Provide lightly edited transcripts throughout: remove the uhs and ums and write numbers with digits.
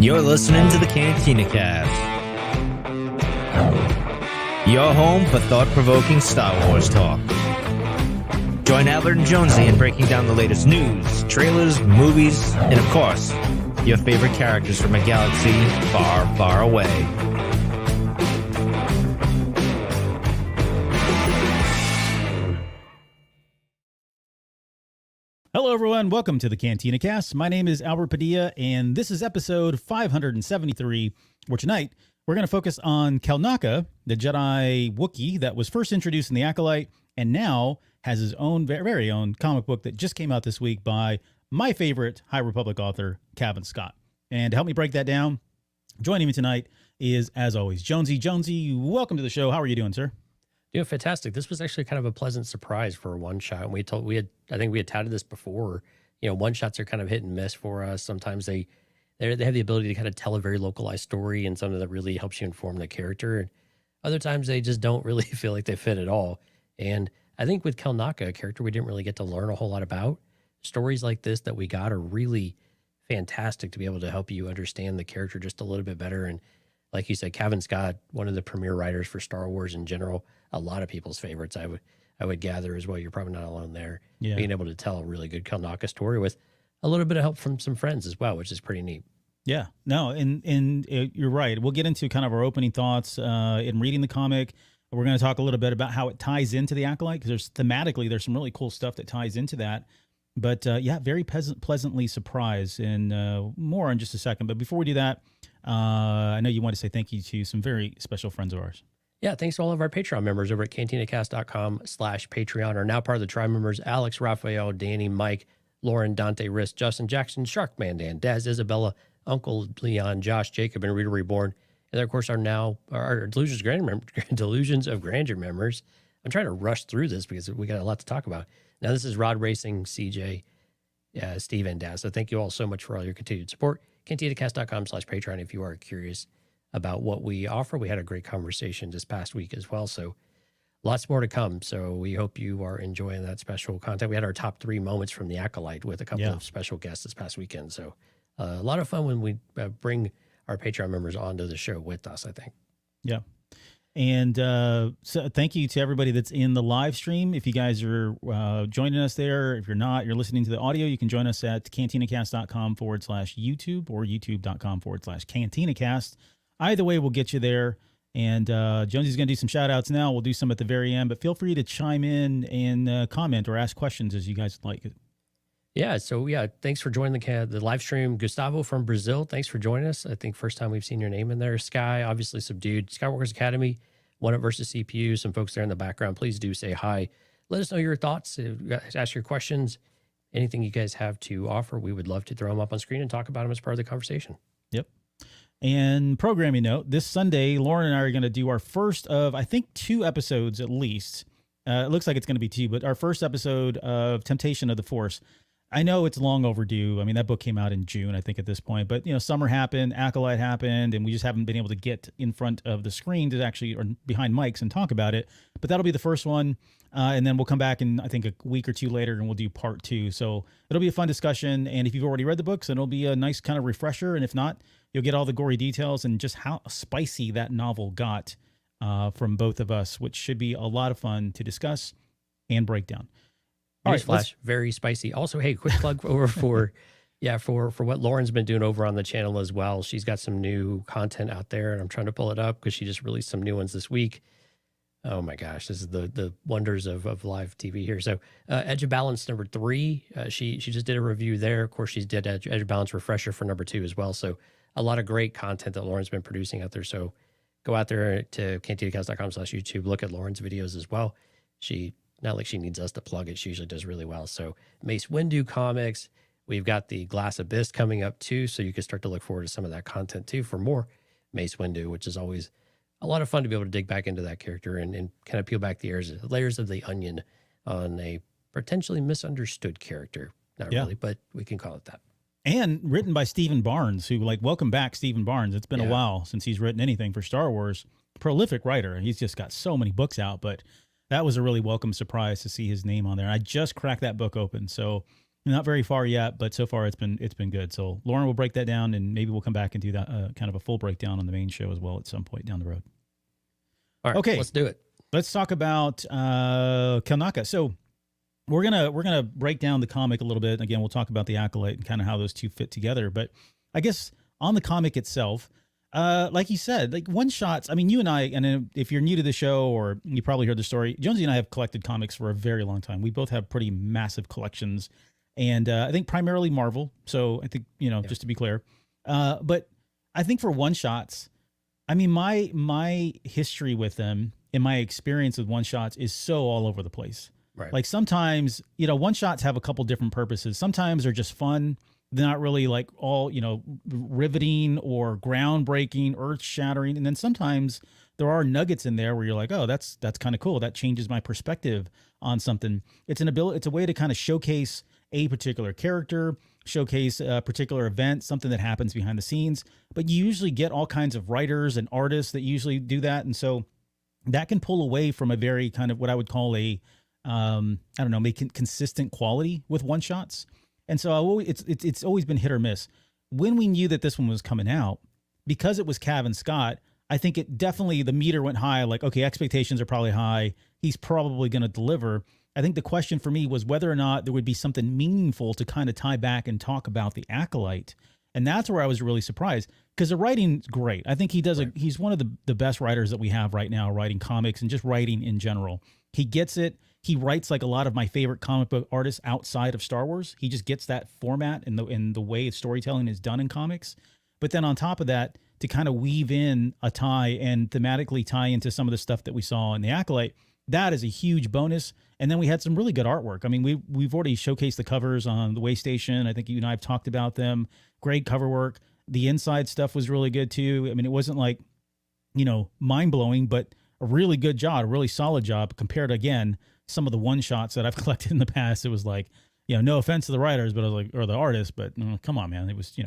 You're listening to the Cantina Cast, your home for thought-provoking Star Wars talk. Join Albert and Jonesy in breaking down the latest news, trailers, movies, and of course, your favorite characters from a galaxy far, far away. Hello, everyone. Welcome to the Cantina Cast. My name is Albert Padilla, and this is episode 573, where tonight we're going to focus on Kelnacca, the Jedi Wookiee that was first introduced in the Acolyte and now has his own very own comic book that just came out this week by my favorite High Republic author, Cavan Scott. And to help me break that down, joining me tonight is, as always, Jonesy. Jonesy, welcome to the show. How are you doing, sir? Doing fantastic. This was actually kind of a pleasant surprise for a one shot. And I think we had touted this before. One shots are kind of hit and miss for us. Sometimes they have the ability to kind of tell a very localized story and something that really helps you inform the character. And other times they just don't really feel like they fit at all. And I think with Kelnacca, a character we didn't really get to learn a whole lot about, stories like this that we got are really fantastic to be able to help you understand the character just a little bit better. And like you said, Cavan Scott, one of the premier writers for Star Wars in general, a lot of people's favorites, I would gather as well. You're probably not alone there. Yeah. Being able to tell a really good Kelnacca story with a little bit of help from some friends as well, which is pretty neat. Yeah, no, and you're right. We'll get into kind of our opening thoughts in reading the comic. We're going to talk a little bit about how it ties into the Acolyte, because there's some really cool stuff that ties into that. But very pleasantly surprised, and more in just a second. But before we do that, I know you want to say thank you to some very special friends of ours. Yeah, thanks to all of our Patreon members over at cantinacast.com/Patreon are now part of the tribe members: Alex, Raphael, Danny, Mike, Lauren, Dante, Riss, Justin, Jackson, Sharkman, Dan, Daz, Isabella, Uncle Leon, Josh, Jacob, and Rita Reborn. And there, of course, are now our Delusions of Grandeur members. I'm trying to rush through this because we got a lot to talk about. Now, this is Rod Racing, CJ, Steve, and Daz. So thank you all so much for all your continued support. cantinacast.com/Patreon if you are curious about what we offer. We had a great conversation this past week as well, so lots more to come. So we hope you are enjoying that special content. We had our top 3 moments from the Acolyte with a couple of special guests this past weekend. So a lot of fun when we bring our Patreon members onto the show with us, I think. Yeah. And so thank you to everybody that's in the live stream. If you guys are joining us there, if you're not, you're listening to the audio, you can join us at cantinacast.com/YouTube or youtube.com/cantinacast. Either way, we'll get you there. And Jonesy's going to do some shout outs now. We'll do some at the very end, but feel free to chime in and comment or ask questions as you guys would like. Yeah. So thanks for joining the live stream. Gustavo from Brazil, thanks for joining us. I think first time we've seen your name in there. Sky, obviously subdued. Skywalker's Academy, One Up versus CPU. Some folks there in the background. Please do say hi. Let us know your thoughts. Ask your questions. Anything you guys have to offer, we would love to throw them up on screen and talk about them as part of the conversation. Yep. And programming note, this Sunday, Lauren and I are going to do our first of, I think, 2 episodes at least. It looks like it's going to be 2, but our first episode of Temptation of the Force. I know it's long overdue. I mean, that book came out in June, I think, at this point. But, summer happened, Acolyte happened, and we just haven't been able to get in front of the screen to actually, or behind mics and talk about it. But that'll be the first one. And then we'll come back in, I think, a week or 2 later, and we'll do part 2. So it'll be a fun discussion. And if you've already read the books, then it'll be a nice kind of refresher. And if not, you'll get all the gory details and just how spicy that novel got from both of us, which should be a lot of fun to discuss and break down. All right, Flash, very spicy. Also, hey, quick plug over for what Lauren's been doing over on the channel as well. She's got some new content out there, and I'm trying to pull it up because she just released some new ones this week. Oh my gosh, this is the wonders of live TV here. So Edge of Balance number 3, she just did a review there. Of course, she did Edge of Balance refresher for number 2 as well. So a lot of great content that Lauren's been producing out there. So go out there to cantinacast.com/YouTube, look at Lauren's videos as well. Not like she needs us to plug it. She usually does really well. So Mace Windu comics, we've got the Glass Abyss coming up too. So you can start to look forward to some of that content too for more Mace Windu, which is always a lot of fun to be able to dig back into that character and kind of peel back the layers of the onion on a potentially misunderstood character. Not really, but we can call it that. And written by Stephen Barnes, who, welcome back, Stephen Barnes. It's been a while since he's written anything for Star Wars. Prolific writer. He's just got so many books out, but that was a really welcome surprise to see his name on there. I just cracked that book open. So Not very far yet, but so far it's been good. So Lauren will break that down, and maybe we'll come back and do that kind of a full breakdown on the main show as well at some point down the road. All right, okay, let's do it. Let's talk about Kelnacca. So we're gonna break down the comic a little bit. Again, we'll talk about the Acolyte and kind of how those two fit together. But I guess on the comic itself, like you said, like one shots. I mean, you and I, and if you're new to the show or you probably heard the story, Jonesy and I have collected comics for a very long time. We both have pretty massive collections, and I think primarily Marvel. So I think just to be clear, but I think for one shots, I mean my history with them and my experience with one shots is so all over the place. Right. Like sometimes one shots have a couple different purposes. Sometimes they're just fun. They're not really like all, riveting or groundbreaking, earth shattering. And then sometimes there are nuggets in there where you're like, oh, that's kind of cool. That changes my perspective on something. It's a way to kind of showcase a particular character, showcase a particular event, something that happens behind the scenes. But you usually get all kinds of writers and artists that usually do that. And so that can pull away from a very kind of what I would call a, make consistent quality with one shots. And so it's always been hit or miss. When we knew that this one was coming out, because it was Cavan Scott, I think it definitely, the meter went high. Like, okay, expectations are probably high. He's probably going to deliver. I think the question for me was whether or not there would be something meaningful to kind of tie back and talk about the Acolyte. And that's where I was really surprised, because the writing's great. I think he does he's one of the best writers that we have right now, writing comics and just writing in general. He gets it. He writes like a lot of my favorite comic book artists outside of Star Wars. He just gets that format and the way storytelling is done in comics. But then on top of that, to kind of weave in a tie and thematically tie into some of the stuff that we saw in the Acolyte, that is a huge bonus. And then we had some really good artwork. I mean, we've already showcased the covers on the Waystation. I think you and I have talked about them. Great cover work. The inside stuff was really good too. I mean, it wasn't like, mind blowing, but a really good job, a really solid job compared to, again, some of the one shots that I've collected in the past. It was like, no offense to the writers, but I was like, or the artists, but come on, man. It was,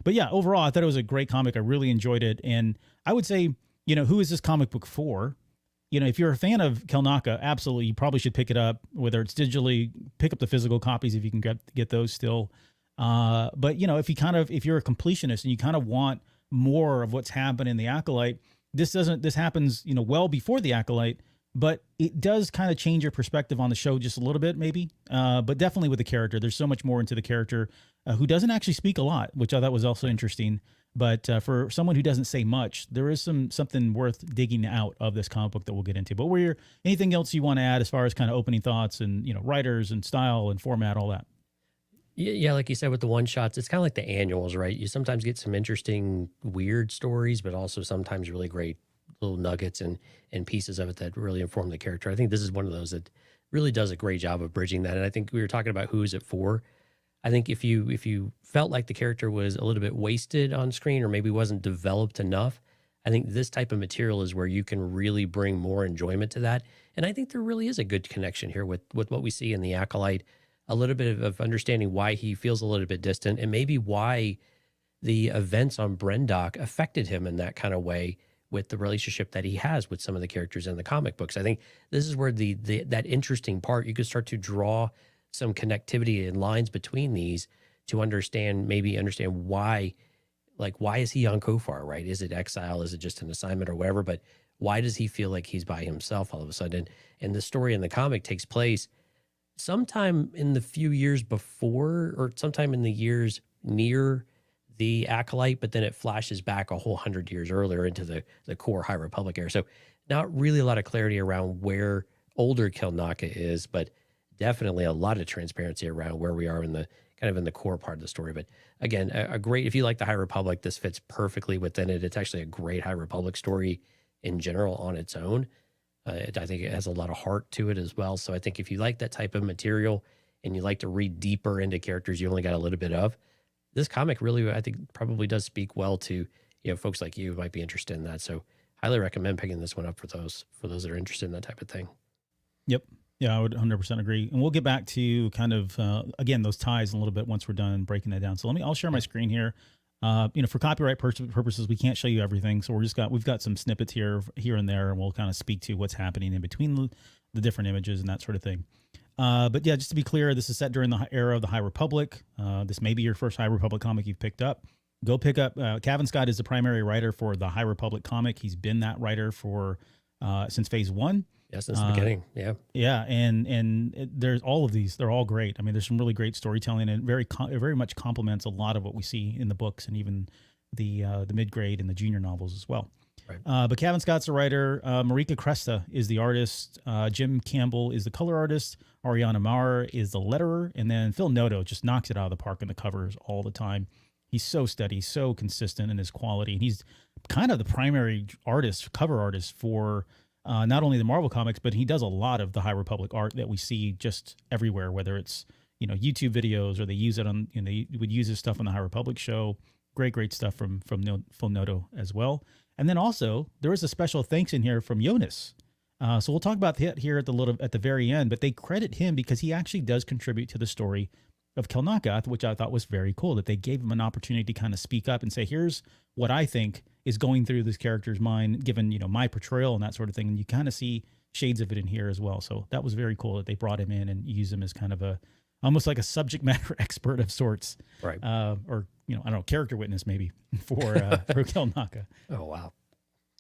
but yeah, overall, I thought it was a great comic. I really enjoyed it. And I would say, who is this comic book for? If you're a fan of Kelnacca, absolutely, you probably should pick it up, whether it's digitally, pick up the physical copies if you can get those still. But if you're a completionist and you kind of want more of what's happened in the Acolyte, this happens, well before the Acolyte, but it does kind of change your perspective on the show just a little bit, maybe. But definitely with the character, there's so much more into the character who doesn't actually speak a lot, which I thought was also interesting. But for someone who doesn't say much, there is something worth digging out of this comic book that we'll get into. But anything else you want to add as far as kind of opening thoughts and, writers and style and format, all that? Yeah, like you said with the one shots, it's kind of like the annuals, right? You sometimes get some interesting, weird stories, but also sometimes really great little nuggets and pieces of it that really inform the character. I think this is one of those that really does a great job of bridging that. And I think we were talking about who is it for. I think if you felt like the character was a little bit wasted on screen or maybe wasn't developed enough, I think this type of material is where you can really bring more enjoyment to that. And I think there really is a good connection here with what we see in the Acolyte, a little bit of understanding why he feels a little bit distant and maybe why the events on Brendock affected him in that kind of way with the relationship that he has with some of the characters in the comic books. I think this is where that interesting part, you could start to draw some connectivity and lines between these to understand why is he on Kofar, right? Is it exile? Is it just an assignment or whatever? But why does he feel like he's by himself all of a sudden? And the story in the comic takes place sometime in the few years before or sometime in the years near the Acolyte, but then it flashes back a whole 100 years earlier into the core High Republic era. So not really a lot of clarity around where older Kelnacca is, but definitely a lot of transparency around where we are in the core part of the story. But again, a great, if you like the High Republic, this fits perfectly within it. It's actually a great High Republic story in general on its own. I think it has a lot of heart to it as well. So I think if you like that type of material and you like to read deeper into characters you only got a little bit of, this comic really, I think, probably does speak well to folks like you who might be interested in that. So highly recommend picking this one up for those that are interested in that type of thing. Yep. Yeah, I would 100% agree. And we'll get back to kind of, again, those ties in a little bit once we're done breaking that down. So I'll share my screen here. For copyright purposes, we can't show you everything. So we've got some snippets here and there, and we'll kind of speak to what's happening in between the different images and that sort of thing. But yeah, just to be clear, this is set during the era of the High Republic. This may be your first High Republic comic you've picked up. Go pick up. Cavan Scott is the primary writer for the High Republic comic. He's been that writer for since phase 1. Yeah, since the beginning. Yeah. Yeah, and there's all of these. They're all great. I mean, there's some really great storytelling, and it very much complements a lot of what we see in the books and even the mid-grade and the junior novels as well. Right. But Cavan Scott's the writer. Marika Cresta is the artist. Jim Campbell is the color artist. Ariana Maurer is the letterer. And then Phil Noto just knocks it out of the park in the covers all the time. He's so steady, so consistent in his quality. And he's kind of the primary cover artist for not only the Marvel comics, but he does a lot of the High Republic art that we see just everywhere, whether it's, YouTube videos or they use it on, they would use his stuff on the High Republic show. Great stuff from Phil Noto as well. And then also there is a special thanks in here from Jonas. So we'll talk about that here at the very end, but they credit him because he actually does contribute to the story of Kelnacca, which I thought was very cool, that they gave him an opportunity to kind of speak up and say, here's what I think is going through this character's mind, given, my portrayal and that sort of thing. And you kind of see shades of it in here as well. So that was very cool that they brought him in and used him as kind of almost like a subject matter expert of sorts. Right. Or, I don't know, character witness maybe for Kelnacca. Oh, wow.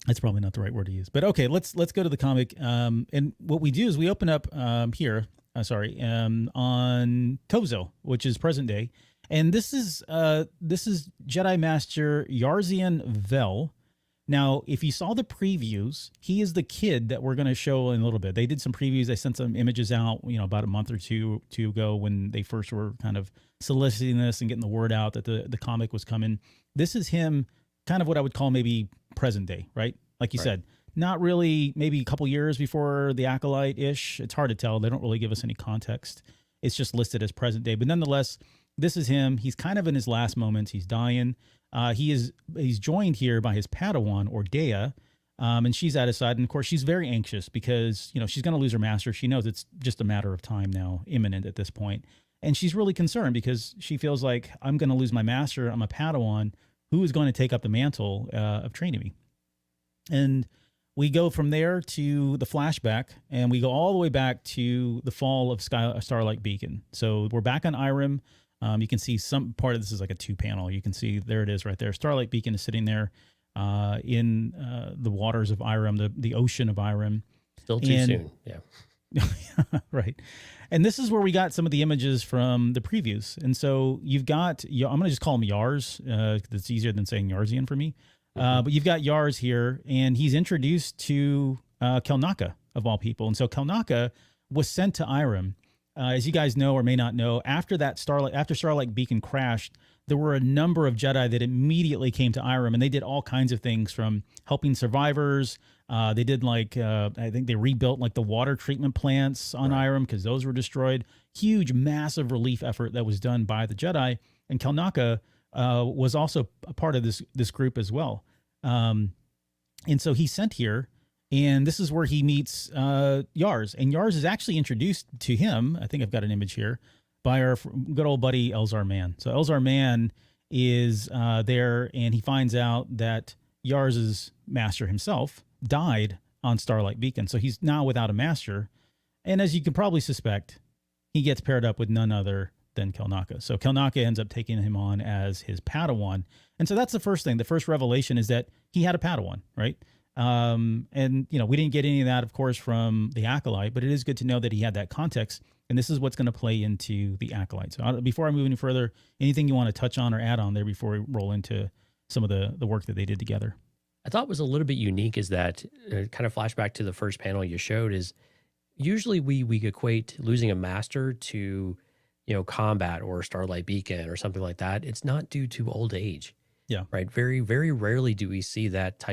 That's probably not the right word to use, but okay, let's go to the comic. And what we do is we open up here, on Tozo, which is present day. And this is Jedi Master Yarzian Vel. Now, if you saw the previews, he is the kid that we're going to show in a little bit. They did some previews. They sent some images out, about a month or two ago when they first were kind of soliciting this and getting the word out that the comic was coming. This is him, kind of what I would call maybe present day, right? Like you said, not really, maybe a couple years before the Acolyte-ish. It's hard to tell. They don't really give us any context. It's just listed as present day. But nonetheless, this is him. He's kind of in his last moments. He's dying. He's joined here by his Padawan, Ordea, and she's at his side. And of course, she's very anxious because, she's going to lose her master. She knows it's just a matter of time now, imminent at this point. And she's really concerned because she feels like, I'm going to lose my master. I'm a Padawan. Who is going to take up the mantle of training me? And we go from there to the flashback, and we go all the way back to the fall of Starlight Beacon. So we're back on Irem. You can see some part of this is like a 2-panel. You can see there it is right there. Starlight Beacon is sitting there in the waters of Irem, the ocean of Irem. Still too soon. Yeah. Right. And this is where we got some of the images from the previews. And so you've got, I'm going to just call him Yars. That's easier than saying Yarzian for me. But you've got Yars here, and he's introduced to Kelnacca, of all people. And so Kelnacca was sent to Irem. As you guys know or may not know, after Starlight Beacon crashed, there were a number of Jedi that immediately came to Irem, and they did all kinds of things from helping survivors. They did I think they rebuilt the water treatment plants on Irem because those were destroyed. Huge, massive relief effort that was done by the Jedi, and Kelnacca was also a part of this group as well. And so he's sent here, and this is where he meets Yars. And Yars is actually introduced to him, I think I've got an image here, by our good old buddy Elzar Mann. So Elzar Mann is there, and he finds out that Yars's master himself died on Starlight Beacon. So he's now without a master. And as you can probably suspect, he gets paired up with none other than Kelnacca. So Kelnacca ends up taking him on as his Padawan. And so that's the first thing. The first revelation is that he had a Padawan, right? And, we didn't get any of that, of course, from the Acolyte, but it is good to know that he had that context. And this is what's going to play into the Acolyte. So before I move any further, anything you want to touch on or add on there before we roll into some of the work that they did together? I thought was a little bit unique is that kind of flashback to the first panel you showed is usually we equate losing a master to, combat or Starlight Beacon or something like that. It's not due to old age. Yeah. Right. Very, very rarely do we see that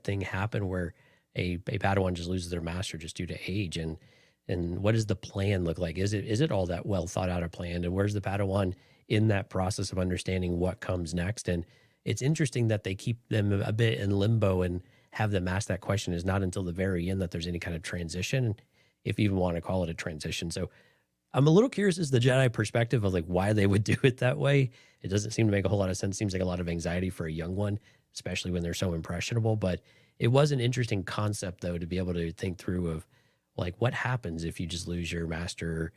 thing happen where a Padawan just loses their master just due to age. And what does the plan look like? Is it all that well thought out a plan? And where's the Padawan in that process of understanding what comes next? And it's interesting that they keep them a bit in limbo and have them ask that question. Is not until the very end that there's any kind of transition, if you even want to call it a transition. So I'm a little curious as the Jedi perspective of why they would do it that way. It doesn't seem to make a whole lot of sense. Seems like a lot of anxiety for a young one, especially when they're so impressionable. But it was an interesting concept, though, to be able to think through of like what happens if you just lose your master,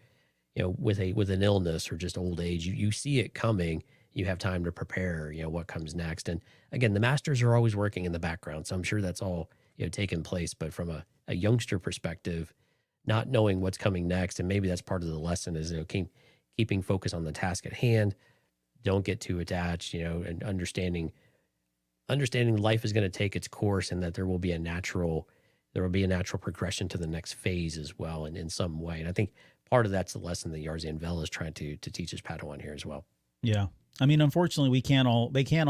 with an illness or just old age. You see it coming. You have time to prepare, what comes next. And again, the masters are always working in the background. So I'm sure that's all, taking place. But from a youngster perspective, not knowing what's coming next, and maybe that's part of the lesson is, keeping focus on the task at hand. Don't get too attached, and understanding life is going to take its course, and that there will be a natural progression to the next phase as well, and in some way. And I think part of that's the lesson that Yarzan Vel is trying to teach his Padawan here as well. Yeah. I mean, unfortunately, they can't all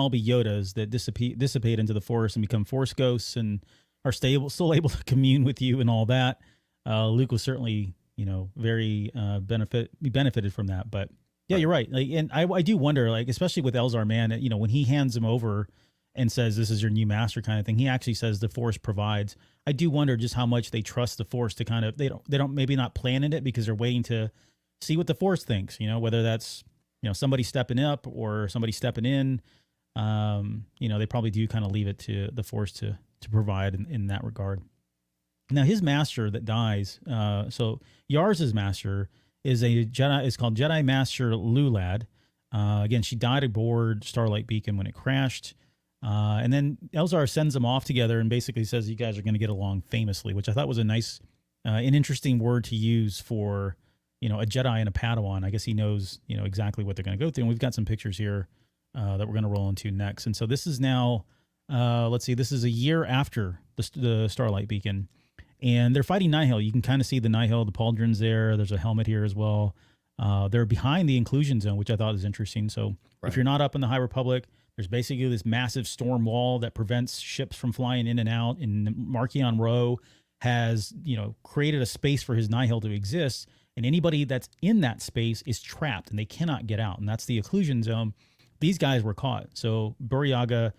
be Yodas that dissipate into the Force and become Force ghosts and are still able to commune with you and all that. Luke was certainly, very benefited from that. But yeah, you're right. Like, and I do wonder, like, especially with Elzar Mann, when he hands him over and says, "This is your new master," kind of thing, he actually says the Force provides. I do wonder just how much they trust the Force to kind of, they don't maybe not plan in it because they're waiting to see what the Force thinks, whether that's, somebody stepping up or somebody stepping in. They probably do kind of leave it to the Force to provide in that regard. Now, his master that dies, so Yars's master is called Jedi Master Lulad. Again, she died aboard Starlight Beacon when it crashed. And then Elzar sends them off together and basically says, "You guys are going to get along famously," which I thought was a nice, an interesting word to use for, a Jedi and a Padawan. I guess he knows, exactly what they're going to go through. And we've got some pictures here that we're going to roll into next. And so this is now, let's see, this is a year after the Starlight Beacon. And they're fighting Nihil. You can kind of see the Nihil, the pauldrons there. There's a helmet here as well. They're behind the inclusion zone, which I thought was interesting. So if you're not up in the High Republic, there's basically this massive storm wall that prevents ships from flying in and out. And Marchion Ro has, created a space for his Nihil to exist. And anybody that's in that space is trapped and they cannot get out. And that's the occlusion zone. These guys were caught. So Kelnacca,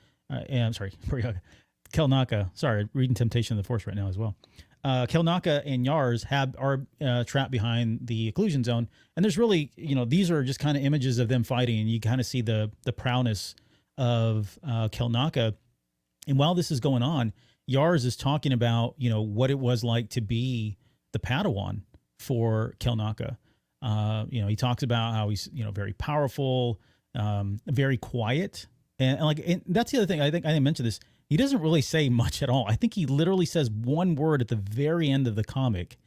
sorry, reading Temptation of the Force right now as well. Kelnacca and Yars are trapped behind the occlusion zone. And there's really, these are just kind of images of them fighting. And you kind of see the prowess of Kelnacca. And while this is going on, Yars is talking about, what it was like to be the Padawan for Kelnacca. He talks about how he's, very powerful, very quiet. And that's the other thing. I think I didn't mention this. He doesn't really say much at all. I think he literally says one word at the very end of the comic.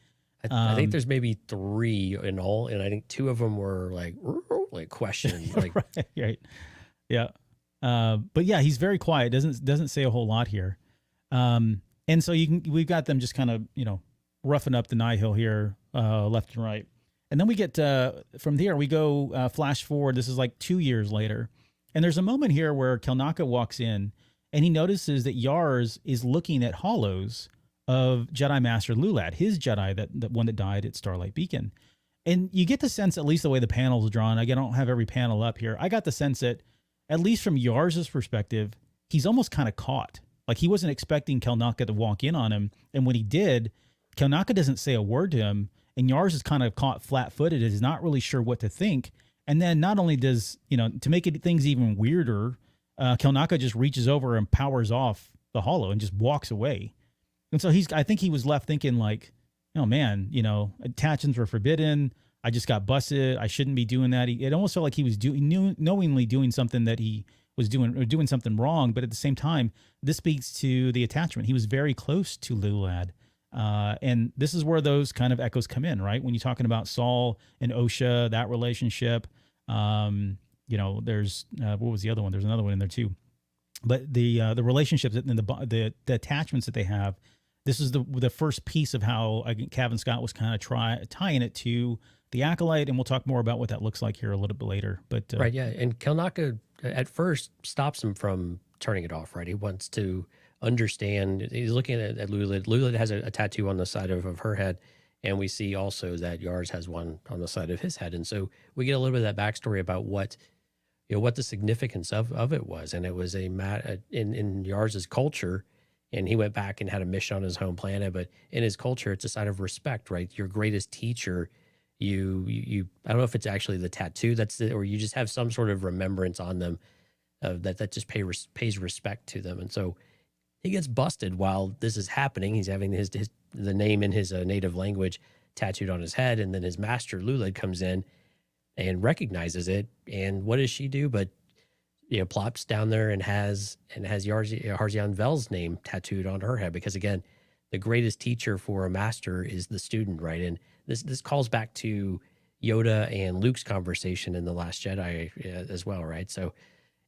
I think there's maybe 3 in all, and I think 2 of them were like questions. Like, right. Yeah. But yeah, he's very quiet. Doesn't say a whole lot here. And so we've got them just kind of, roughing up the Nihil here, left and right. And then we get, from there, we go flash forward. This is like 2 years later. And there's a moment here where Kelnacca walks in and he notices that Yars is looking at hollows of Jedi Master Lulad, his Jedi, that one that died at Starlight Beacon. And you get the sense, at least the way the panel's drawn, I don't have every panel up here, I got the sense that, at least from Yars's perspective, he's almost kind of caught. Like he wasn't expecting Kelnacca to walk in on him. And when he did, Kelnacca doesn't say a word to him. And Yars is kind of caught flat-footed, is not really sure what to think. And then not only does, to make things even weirder, Kelnacca just reaches over and powers off the hollow and just walks away. And so I think he was left thinking like, oh man, attachments were forbidden. I just got busted. I shouldn't be doing that. It almost felt like he was knowingly doing something that he was doing something wrong. But at the same time, this speaks to the attachment. He was very close to Lulad. And this is where those kind of echoes come in, right? When you're talking about Saul and Osha, that relationship, there's, what was the other one? There's another one in there too. But the relationships and the attachments that they have, this is the first piece of how I think Cavan Scott was kind of tying it to the Acolyte, and we'll talk more about what that looks like here a little bit later. But right, yeah, and Kelnacca at first stops him from turning it off. Right, he wants to understand. He's looking at Lulad. Lulad has a tattoo on the side of her head, and we see also that Yars has one on the side of his head, and so we get a little bit of that backstory about what the significance of it was, and it was in Yars's culture. And he went back and had a mission on his home planet, but in his culture, it's a sign of respect, right? Your greatest teacher, you I don't know if it's actually the tattoo or you just have some sort of remembrance on them that just pays respect to them. And so he gets busted while this is happening. He's having the name in his native language tattooed on his head, and then his master Luled comes in and recognizes it. And what does she do? But plops down there and has Harzian Vel's name tattooed on her head, because again, the greatest teacher for a master is the student, right? And this calls back to Yoda and Luke's conversation in The Last Jedi as well, right? So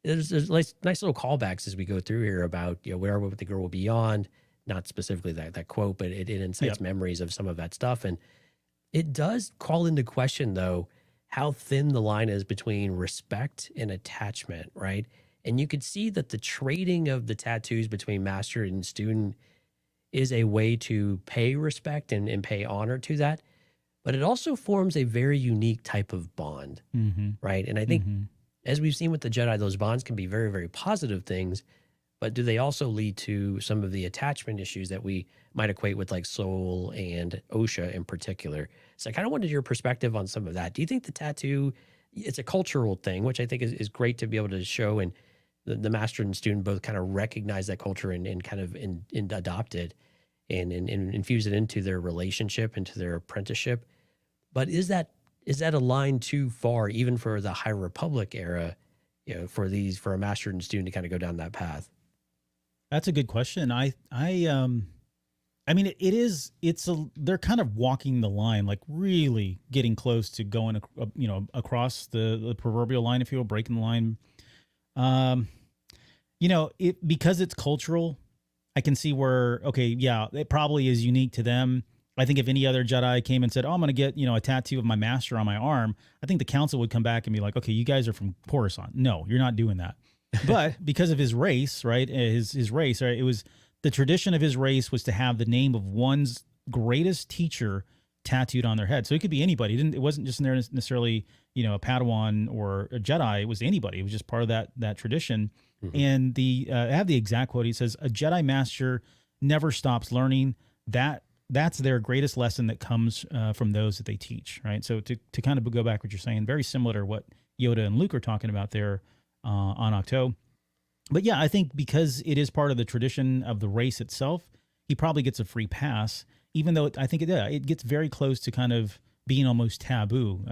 there's nice little callbacks as we go through here about where with the girl beyond, not specifically that quote, but it incites memories of some of that stuff. And it does call into question, though, how thin the line is between respect and attachment, right? And you could see that the trading of the tattoos between master and student is a way to pay respect and pay honor to that. But it also forms a very unique type of bond, right? And I think, as we've seen with the Jedi, those bonds can be very, very positive things, but do they also lead to some of the attachment issues that we might equate with like Soul and Osha in particular? So I kind of wanted your perspective on some of that. Do you think the tattoo, it's a cultural thing, which I think is great to be able to show, and the master and student both kind of recognize that culture and kind of adopt it and infuse it into their relationship, into their apprenticeship? But is that a line too far, even for the High Republic era, for a master and student to kind of go down that path? That's a good question. I mean, they're kind of walking the line, like really getting close to going, across the proverbial line, if you will, breaking the line. Because it's cultural, I can see where, it probably is unique to them. I think if any other Jedi came and said, "Oh, I'm going to get, a tattoo of my master on my arm," I think the council would come back and be like, "Okay, you guys are from Coruscant. No, you're not doing that." But because of his race, right? His race, right? It was the tradition of his race was to have the name of one's greatest teacher tattooed on their head. So it could be anybody. It wasn't just necessarily, a Padawan or a Jedi. It was anybody. It was just part of that tradition. And I have the exact quote. He says, "A Jedi master never stops learning. That's their greatest lesson that comes from those that they teach," right? So to kind of go back what you're saying, very similar to what Yoda and Luke are talking about there on Octo. But yeah, I think because it is part of the tradition of the race itself, he probably gets a free pass, even though I think it gets very close to kind of being almost taboo.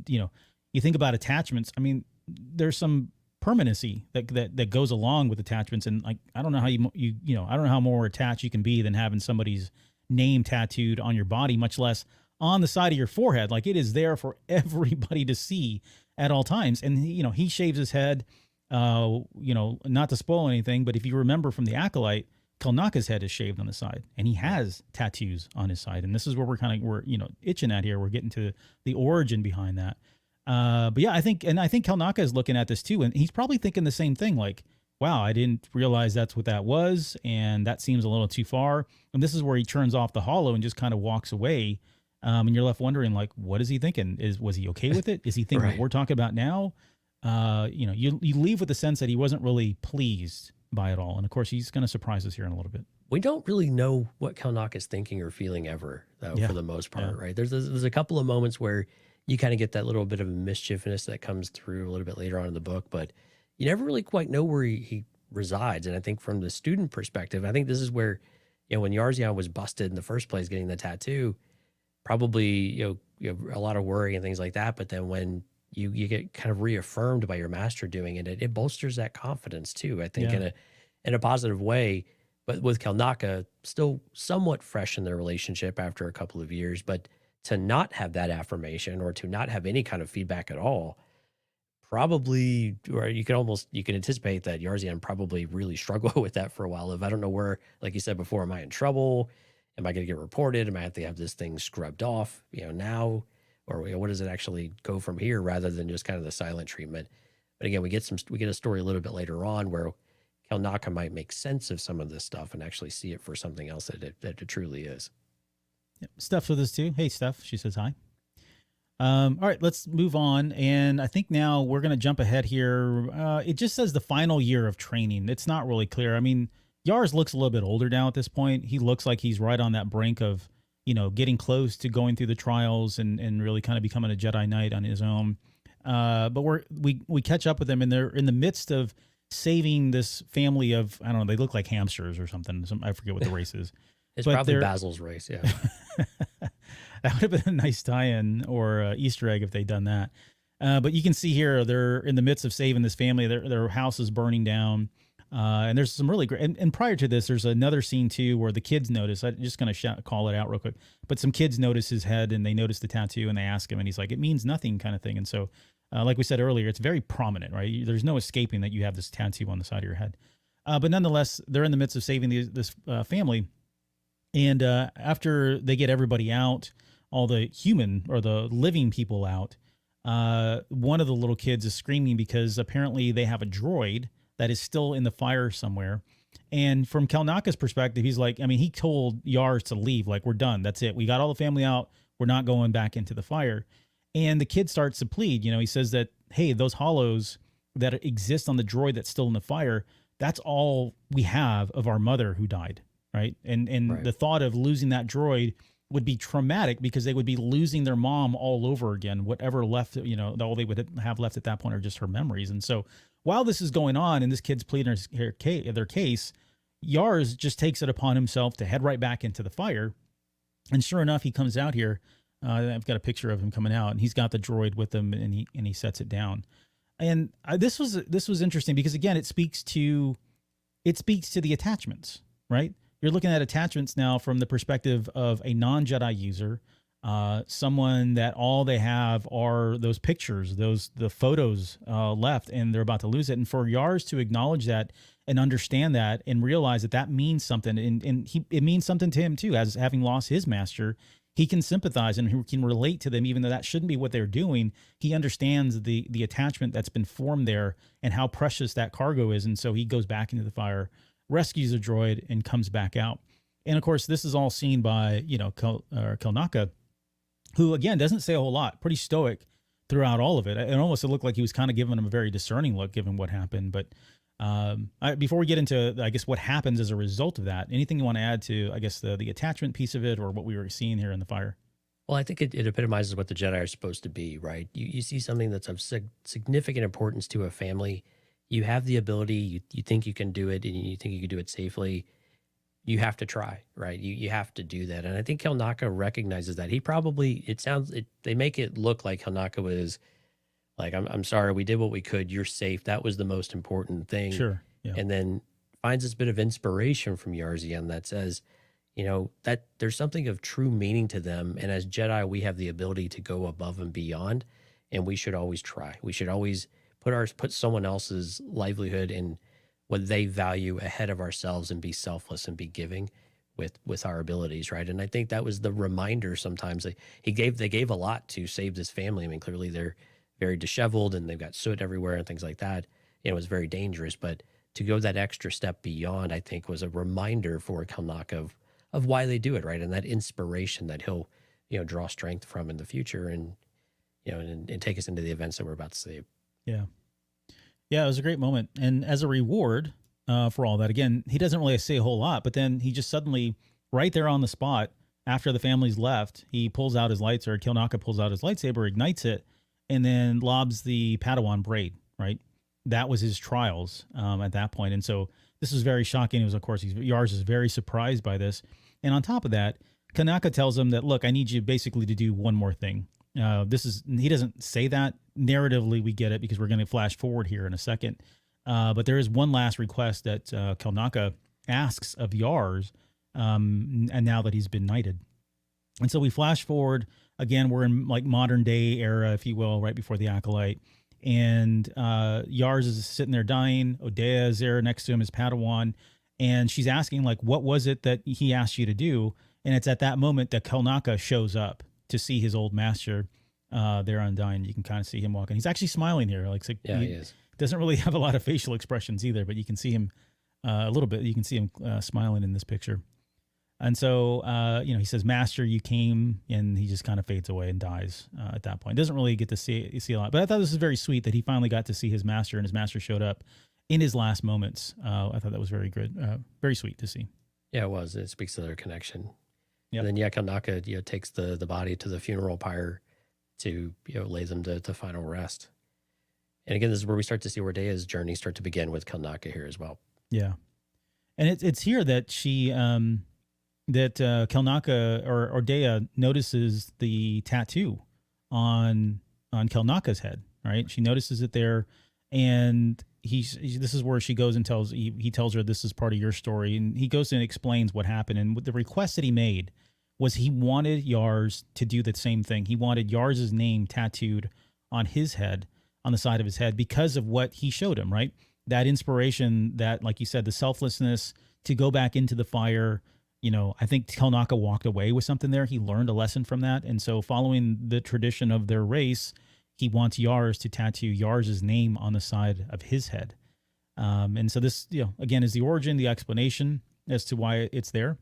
You think about attachments. I mean, there's some permanency that goes along with attachments, and like I don't know how I don't know how more attached you can be than having somebody's name tattooed on your body, much less on the side of your forehead. Like it is there for everybody to see at all times. And he shaves his head, not to spoil anything, but if you remember from the Acolyte, Kelnacca's head is shaved on the side and he has tattoos on his side. And this is where we're itching at here. We're getting to the origin behind that. But yeah, I think Kelnacca is looking at this too. And he's probably thinking the same thing. Like, wow, I didn't realize that's what that was. And that seems a little too far. And this is where he turns off the holo and just kind of walks away. And you're left wondering, like, what is he thinking? Was he okay with it? Is he thinking what we're talking about now? You leave with the sense that he wasn't really pleased by it all. And of course, he's going to surprise us here in a little bit. We don't really know what Kelnacca is thinking or feeling ever, though, for the most part, right? There's a couple of moments where you kind of get that little bit of mischievousness that comes through a little bit later on in the book, but you never really quite know where he resides. And I think from the student perspective, I think this is where, when Yarzian was busted in the first place, getting the tattoo, probably, you have a lot of worry and things like that. But then when you get kind of reaffirmed by your master doing it, it bolsters that confidence too, I think, in a positive way. But with Kelnacca, still somewhat fresh in their relationship after a couple of years, but to not have that affirmation or to not have any kind of feedback at all, probably, or you can anticipate that Yarzian probably really struggle with that for a while. If I don't know where, like you said before, am I in trouble? Am I going to get reported? Am I have to have this thing scrubbed off, now? Or what does it actually go from here rather than just kind of the silent treatment? But again, we get a story a little bit later on where Kelnacca might make sense of some of this stuff and actually see it for something else that it truly is. Yep. Steph's with us too. Hey, Steph. She says hi. All right, let's move on. And I think now we're going to jump ahead here. It just says the final year of training. It's not really clear. I mean, Yars looks a little bit older now at this point. He looks like he's right on that brink of, getting close to going through the trials and really kind of becoming a Jedi Knight on his own. But we catch up with him and they're in the midst of saving this family of, I don't know, they look like hamsters or something. I forget what the race is. It's But probably they're- Basil's race. Yeah. That would have been a nice tie-in or Easter egg if they'd done that. But you can see here they're in the midst of saving this family. Their house is burning down, and there's some really great. And prior to this, there's another scene too where the kids notice. I'm just going to call it out real quick. But some kids notice his head and they notice the tattoo and they ask him, and he's like, "It means nothing," kind of thing. And so, like we said earlier, it's very prominent, right? There's no escaping that you have this tattoo on the side of your head. But nonetheless, they're in the midst of saving this family, and after they get everybody out, all the human or the living people out, one of the little kids is screaming because apparently they have a droid that is still in the fire somewhere. And from Kelnacca's perspective, he's like, I mean, he told Yars to leave, like, we're done. That's it. We got all the family out. We're not going back into the fire. And the kid starts to plead. He says that, hey, those hollows that exist on the droid that's still in the fire, that's all we have of our mother who died, right? And Right. the thought of losing that droid would be traumatic because they would be losing their mom all over again. Whatever left, all they would have left at that point are just her memories. And so while this is going on and this kid's pleading their case, Yars just takes it upon himself to head right back into the fire. And sure enough, he comes out here. I've got a picture of him coming out, and he's got the droid with him, and he sets it down. And this was interesting because again, it speaks to the attachments, right? You're looking at attachments now from the perspective of a non-Jedi user, someone that all they have are those pictures, the photos left, and they're about to lose it. And for Yars to acknowledge that and understand that and realize that means something, and it means something to him too, as having lost his master. He can sympathize and he can relate to them, even though that shouldn't be what they're doing. He understands the attachment that's been formed there and how precious that cargo is. And so he goes back into the fire, rescues the droid, and comes back out. And of course, this is all seen by, Kelnacca, who again doesn't say a whole lot, pretty stoic throughout all of it. It almost looked like he was kind of giving him a very discerning look, given what happened. But before we get into, I guess, what happens as a result of that, anything you want to add to, I guess, the attachment piece of it or what we were seeing here in the fire? Well, I think it epitomizes what the Jedi are supposed to be, right? You see something that's of significant importance to a family. You have the ability, you think you can do it, and you think you can do it safely. You have to try, right? You have to do that. And I think Kelnacca recognizes that. They make it look like Kelnacca was like, I'm sorry, we did what we could. You're safe. That was the most important thing. Sure. Yeah. And then finds this bit of inspiration from Yarzian that says, that there's something of true meaning to them. And as Jedi, we have the ability to go above and beyond, and we should always try. We should always put someone else's livelihood and what they value ahead of ourselves and be selfless and be giving with our abilities, right? And I think that was the reminder sometimes. They gave a lot to save this family. I mean, clearly they're very disheveled and they've got soot everywhere and things like that. It was very dangerous, but to go that extra step beyond, I think, was a reminder for Kelnacca of why they do it, right? And that inspiration that he'll, draw strength from in the future and take us into the events that we're about to see. Yeah. Yeah, it was a great moment. And as a reward for all that, again, he doesn't really say a whole lot, but then he just suddenly, right there on the spot, after the family's left, he pulls out his lightsaber, Kelnacca pulls out his lightsaber, ignites it, and then lobs the Padawan braid, right? That was his trials at that point. And so this was very shocking. It was, of course, Yars is very surprised by this. And on top of that, Kelnacca tells him that, look, I need you basically to do one more thing. He doesn't say that. Narratively, we get it because we're going to flash forward here in a second. But there is one last request that Kelnacca asks of Yars, and now that he's been knighted. And so we flash forward. Again, we're in like modern day era, if you will, right before the Acolyte. And Yars is sitting there dying. Odeya is there next to him, his Padawan. And she's asking, like, what was it that he asked you to do? And it's at that moment that Kelnacca shows up to see his old master there undying. You can kind of see him walking. He's actually smiling here. Yeah, he is. Doesn't really have a lot of facial expressions either, but you can see him a little bit. You can see him smiling in this picture. And so, he says, Master, you came, and he just kind of fades away and dies at that point. Doesn't really get to see a lot. But I thought this was very sweet that he finally got to see his master, and his master showed up in his last moments. I thought that was very good, very sweet to see. Yeah, it was. It speaks to their connection. Yep. And then, Kelnacca, takes the body to the funeral pyre to, lay them to final rest. And again, this is where we start to see Ordea's journey start to begin with Kelnacca here as well. Yeah. And it's here that she, Kelnacca or Ordea notices the tattoo on Kelnacca's head, right? She notices it there, and this is where she goes and he tells her this is part of your story, and he goes and explains what happened. And the request that he made was he wanted Yars to do the same thing. He wanted Yars's name tattooed on his head, on the side of his head, because of what he showed him, right? That inspiration, that, like you said, the selflessness to go back into the fire. You know, I think Kelnacca walked away with something there. He learned a lesson from that. And so following the tradition of their race, he wants Yars to tattoo Yars's name on the side of his head. And so this, you know, again, is the origin, the explanation as to why it's there.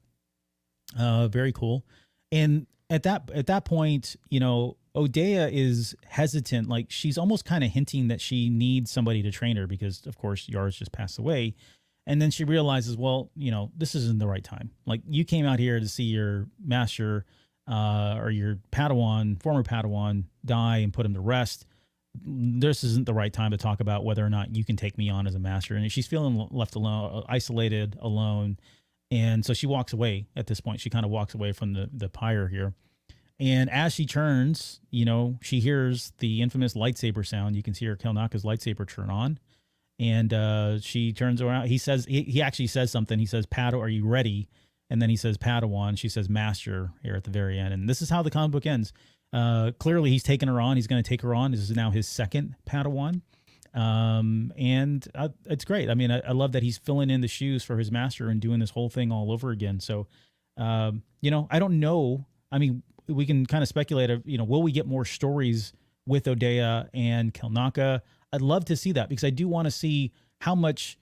Very cool. And at that point, you know, Ordea is hesitant. Like, she's almost kind of hinting that she needs somebody to train her because, of course, Yars just passed away. And then she realizes, well, you know, this isn't the right time. Like, you came out here to see your master or your Padawan, former Padawan, die and put him to rest. This isn't the right time to talk about whether or not you can take me on as a master. And she's feeling left alone, isolated, alone. And so she walks away at this point. She kind of walks away from the pyre here. And as she turns, you know, she hears the infamous lightsaber sound. You can see her Kelnacca's lightsaber turn on. And she turns around. He says, he actually says something. He says, are you ready? And then he says, Padawan. She says, Master, here at the very end. And this is how the comic book ends. Clearly, he's taken her on. He's going to take her on. This is now his second Padawan. And it's great. I mean, I love that he's filling in the shoes for his master and doing this whole thing all over again. So, you know, I don't know. I mean, we can kind of speculate, you know, will we get more stories with Ordea and Kelnacca? I'd love to see that because I do want to see how much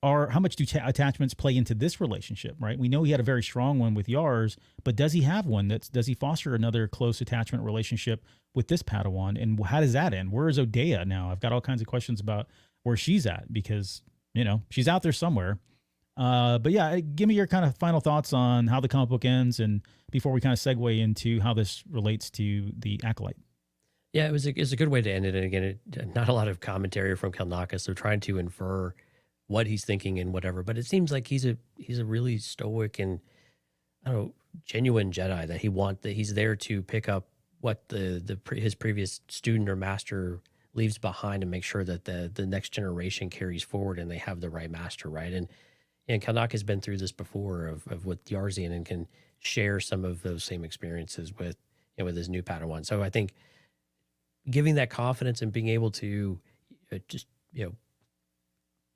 do attachments play into this relationship, right? We know he had a very strong one with Yars, but does he have one does he foster another close attachment relationship with this Padawan? And how does that end? Where is Ordea now? I've got all kinds of questions about where she's at because, you know, she's out there somewhere. But yeah, give me your kind of final thoughts on how the comic book ends, and before we kind of segue into how this relates to the Acolyte. Yeah, it's a good way to end it. And again, not a lot of commentary from Kelnacca, so trying to infer what he's thinking and whatever. But it seems like he's a really stoic and, I don't know, genuine Jedi that he's there to pick up what his previous student or master leaves behind and make sure that the next generation carries forward and they have the right master, right? And Kelnacca has been through this before of with Yarzian and can share some of those same experiences with, you know, with his new Padawan. So I think giving that confidence and being able to just, you know,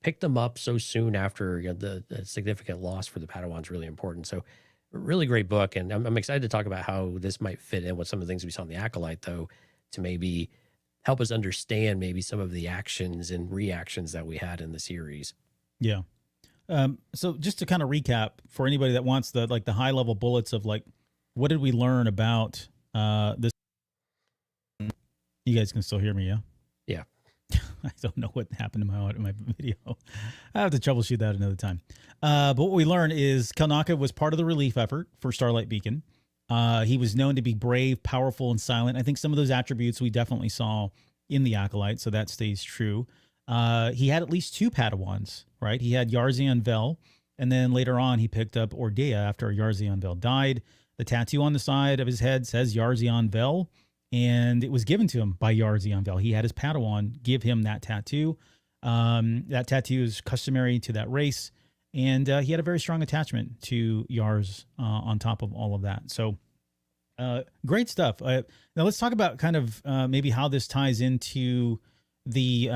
pick them up so soon after, you know, the significant loss for the Padawan is really important. So really great book. And I'm excited to talk about how this might fit in with some of the things we saw in the Acolyte, though, to maybe help us understand maybe some of the actions and reactions that we had in the series. Yeah. So just to kind of recap for anybody that wants the high level bullets of like, what did we learn about this? You guys can still hear me, yeah? Yeah. I don't know what happened to my video. I have to troubleshoot that another time. But what we learned is Kelnacca was part of the relief effort for Starlight Beacon. He was known to be brave, powerful, and silent. I think some of those attributes we definitely saw in the Acolyte, so that stays true. He had at least two Padawans, right? He had Yarzian Vel, and then later on he picked up Ordea after Yarzian Vel died. The tattoo on the side of his head says Yarzian Vel, and it was given to him by Yarzian Vel. He had his Padawan give him that tattoo. That tattoo is customary to that race, and he had a very strong attachment to Yars on top of all of that. So great stuff. Now let's talk about kind of maybe how this ties into the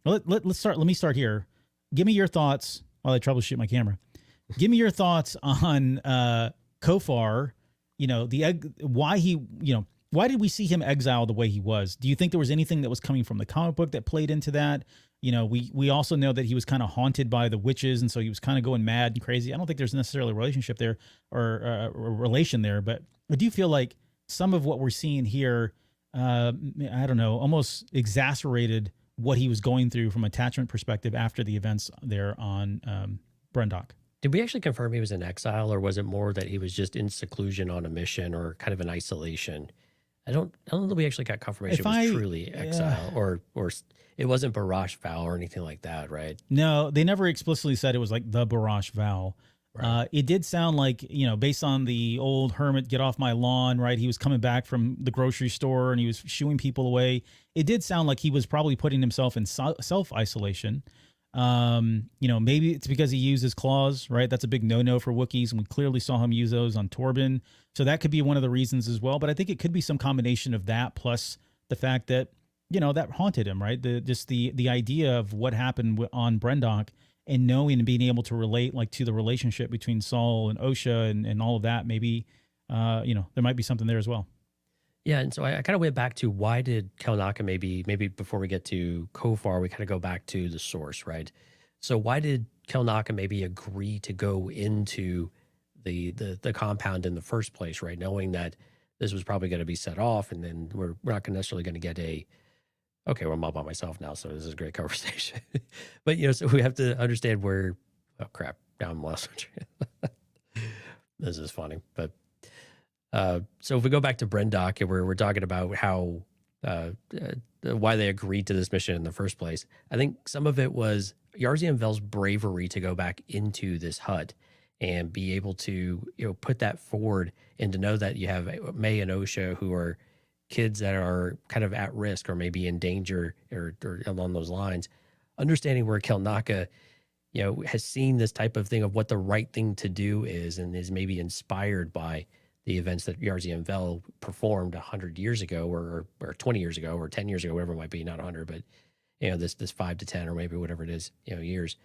let's start. Let me start here. Give me your thoughts while I troubleshoot my camera. Give me your thoughts on Kofar. You know, why did we see him exiled the way he was? Do you think there was anything that was coming from the comic book that played into that? You know, we also know that he was kind of haunted by the witches, and so he was kind of going mad and crazy. I don't think there's necessarily a relationship there or a relation there, but I do feel like some of what we're seeing here, I don't know, almost exacerbated what he was going through from an attachment perspective after the events there on Brendok. Did we actually confirm he was in exile, or was it more that he was just in seclusion on a mission or kind of in isolation? I don't know that we actually got confirmation If it was I- truly exile or it wasn't Barash Val or anything like that, right? No, they never explicitly said it was like the Barash Val. Right. It did sound like, based on the old hermit, get off my lawn, right? He was coming back from the grocery store and he was shooing people away. It did sound like he was probably putting himself in self-isolation. Maybe it's because he used his claws, right? That's a big no-no for Wookiees, and we clearly saw him use those on Torben. So that could be one of the reasons as well. But I think it could be some combination of that plus the fact that, that haunted him, right? The idea of what happened on Brendok and knowing and being able to relate like to the relationship between Saul and Osha and all of that. Maybe, there might be something there as well. Yeah, and so I kind of went back to why did Kelnacca maybe before we get to Kofar, we kind of go back to the source, right? So why did Kelnacca maybe agree to go into the compound in the first place, right? Knowing that this was probably going to be set off, and then we're not necessarily going to get okay, well, I'm all by myself now, so this is a great conversation. But so we have to understand where. Oh crap! Now I'm lost. This is funny, but. So if we go back to Brendok, where we're talking about how why they agreed to this mission in the first place, I think some of it was Yarzien Vel's bravery to go back into this hut and be able to put that forward, and to know that you have May and Osha, who are kids that are kind of at risk or maybe in danger or along those lines. Understanding where Kelnacca has seen this type of thing of what the right thing to do is, and is maybe inspired by the events that Yarzien Vel performed 100 years ago or 20 years ago or 10 years ago, whatever it might be, not 100, but this 5 to 10 or maybe whatever it is, years.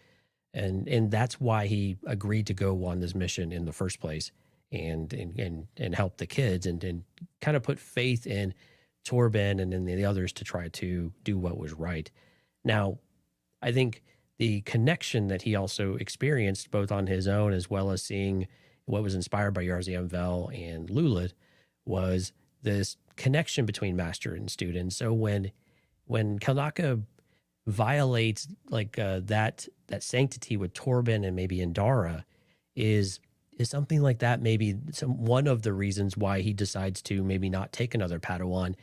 And that's why he agreed to go on this mission in the first place and help the kids and kind of put faith in Torben and in the others to try to do what was right. Now, I think the connection that he also experienced both on his own as well as seeing what was inspired by Yarzien Vel and Lulit was this connection between master and student. So when Kelnacca violates like that sanctity with Torben and maybe Indara, is something like that maybe one of the reasons why he decides to maybe not take another Padawan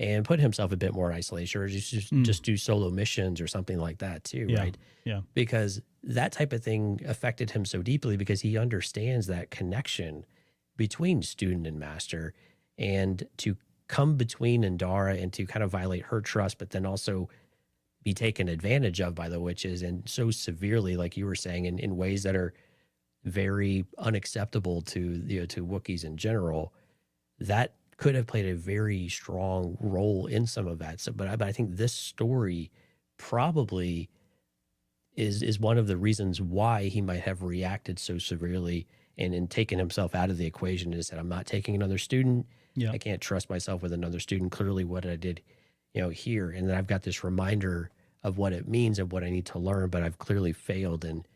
and put himself a bit more in isolation, or just do solo missions or something like that too, right? Yeah. Because that type of thing affected him so deeply because he understands that connection between student and master, and to come between Indara and to kind of violate her trust, but then also be taken advantage of by the witches, and so severely, like you were saying, in ways that are very unacceptable to Wookiees in general, that could have played a very strong role in some of that. So, but I think this story probably is one of the reasons why he might have reacted so severely and taken himself out of the equation and said, I'm not taking another student. Yeah. I can't trust myself with another student. Clearly what I did, here. And then I've got this reminder of what it means and what I need to learn, but I've clearly failed. And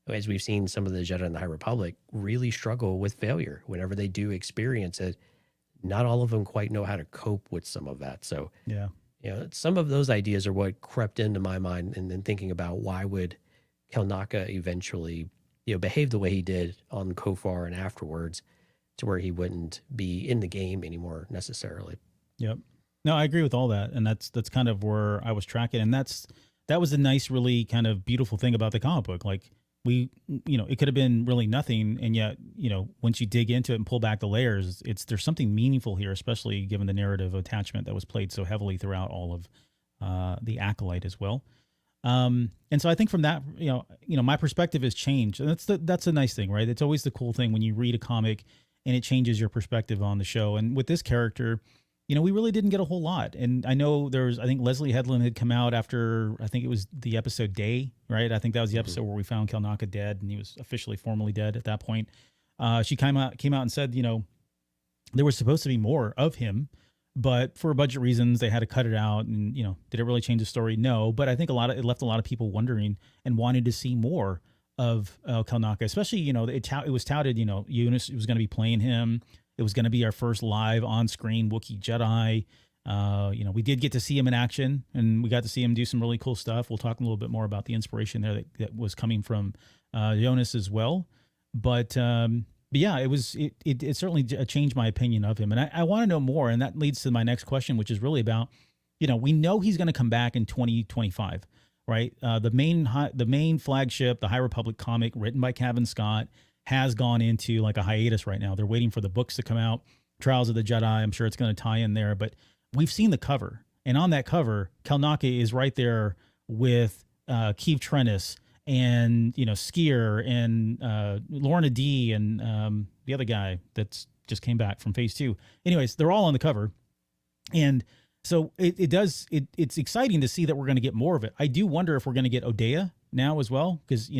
as we've seen, some of the Jedi in the High Republic really struggle with failure. Whenever they do experience it, not all of them quite know how to cope with some of that. So, Yeah. Some of those ideas are what crept into my mind, and then thinking about why would Kelnacca eventually, behave the way he did on Kofar and afterwards, to where he wouldn't be in the game anymore necessarily. Yep. No, I agree with all that, and that's kind of where I was tracking, and that was a nice, really kind of beautiful thing about the comic book. Like it could have been really nothing, and yet, once you dig into it and pull back the layers, there's something meaningful here, especially given the narrative attachment that was played so heavily throughout all of the Acolyte as well. And so I think from that, my perspective has changed, and that's a nice thing, right? It's always the cool thing when you read a comic and it changes your perspective on the show. And with this character, we really didn't get a whole lot. And I know I think Leslie Headland had come out after, I think it was the episode Day, right? I think that was the episode where we found Kelnacca dead, and he was officially formally dead at that point. She came out and said, there was supposed to be more of him, but for budget reasons, they had to cut it out. And, did it really change the story? No. But I think it left a lot of people wondering and wanted to see more of Kelnacca, especially, it was touted, Eunice was going to be playing him. It was going to be our first live on-screen Wookiee Jedi. We did get to see him in action, and we got to see him do some really cool stuff. We'll talk a little bit more about the inspiration there that was coming from Jonas as well. But But yeah, it certainly changed my opinion of him, and I want to know more, and that leads to my next question, which is really about, we know he's going to come back in 2025, right? The main flagship, the High Republic comic written by Cavan Scott, has gone into like a hiatus right now. They're waiting for the books to come out, Trials of the Jedi. I'm sure it's going to tie in there, but we've seen the cover, and on that cover, Kelnacca is right there with Keith Trennis and Skier and Lorna D and the other guy that's just came back from Phase 2. Anyways, they're all on the cover, and so it's exciting to see that we're going to get more of it. I do wonder if we're going to get Odeya now as well, because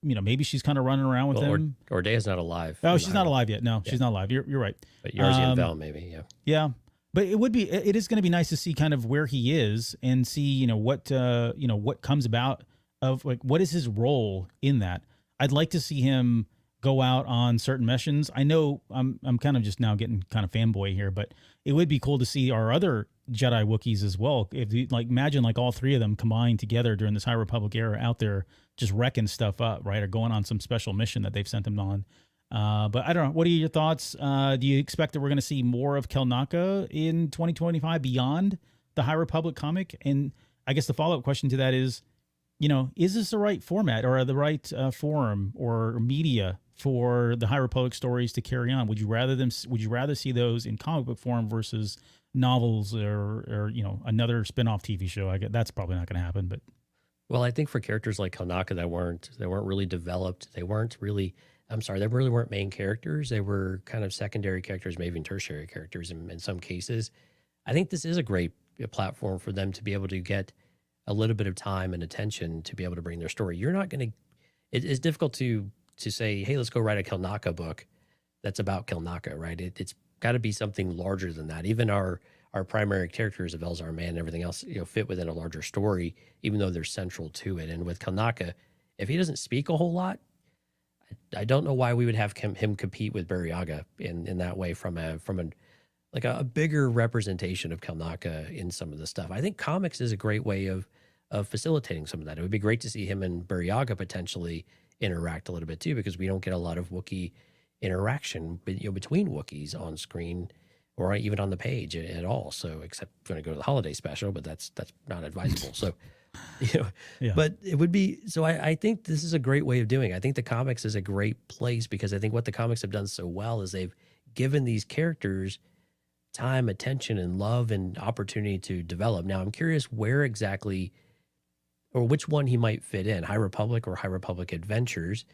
maybe she's kind of running around with him. Or Odeya's not alive. Oh, she's not alive yet. No, she's not alive. You're right. But Yarzi and Vel maybe, yeah. Yeah. But it is going to be nice to see kind of where he is and see, what comes about of like, what is his role in that? I'd like to see him go out on certain missions. I know I'm kind of just now getting kind of fanboy here, but it would be cool to see our other Jedi Wookiees as well. If you imagine all three of them combined together during this High Republic era out there, just wrecking stuff up, right? Or going on some special mission that they've sent them on. But I don't know. What are your thoughts? Do you expect that we're going to see more of Kelnacca in 2025 beyond the High Republic comic? And I guess the follow-up question to that is, is this the right format or the right forum or media for the High Republic stories to carry on? Would you rather see those in comic book form versus novels or another spin-off TV show? I guess that's probably not going to happen, but. Well, I think for characters like Kelnacca that weren't really developed, they really weren't main characters. They were kind of secondary characters, maybe even tertiary characters in some cases. I think this is a great platform for them to be able to get a little bit of time and attention to be able to bring their story. You're not going to, it's difficult to say, hey, let's go write a Kelnacca book that's about Kelnacca, right? It's got to be something larger than that. Even our primary characters of Elzar Man and everything else, fit within a larger story, even though they're central to it. And with Kelnacca, if he doesn't speak a whole lot, I don't know why we would have him compete with Barriaga in that way from a bigger representation of Kelnacca in some of the stuff. I think comics is a great way of facilitating some of that. It would be great to see him and Barriaga potentially interact a little bit too, because we don't get a lot of Wookiee interaction between Wookiees on screen or even on the page at all. So except going to go to the holiday special, but that's not advisable. So, yeah. But it would be, so I think this is a great way of doing it. I think the comics is a great place because I think what the comics have done so well is they've given these characters time, attention, and love and opportunity to develop. Now I'm curious where exactly, or which one he might fit in, High Republic or High Republic Adventures,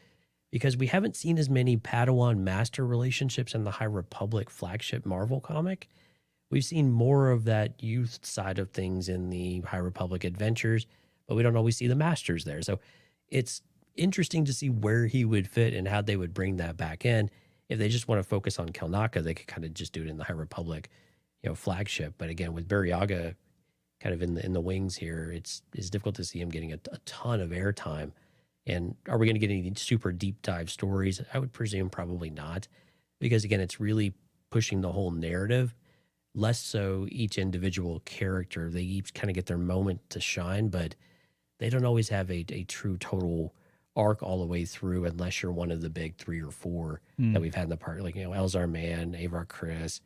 because we haven't seen as many Padawan-master relationships in the High Republic flagship Marvel comic. We've seen more of that youth side of things in the High Republic Adventures, but we don't always see the masters there. So it's interesting to see where he would fit and how they would bring that back in. If they just want to focus on Kelnacca, they could kind of just do it in the High Republic, flagship. But again, with Barriaga kind of in the wings here, it's difficult to see him getting a ton of airtime. And are we going to get any super deep dive stories? I would presume probably not, because again, it's really pushing the whole narrative, less so each individual character. They each kind of get their moment to shine, but they don't always have a true total arc all the way through unless you're one of the big 3 or 4 that we've had in the park, like, Elzar Man, Avar Kriss,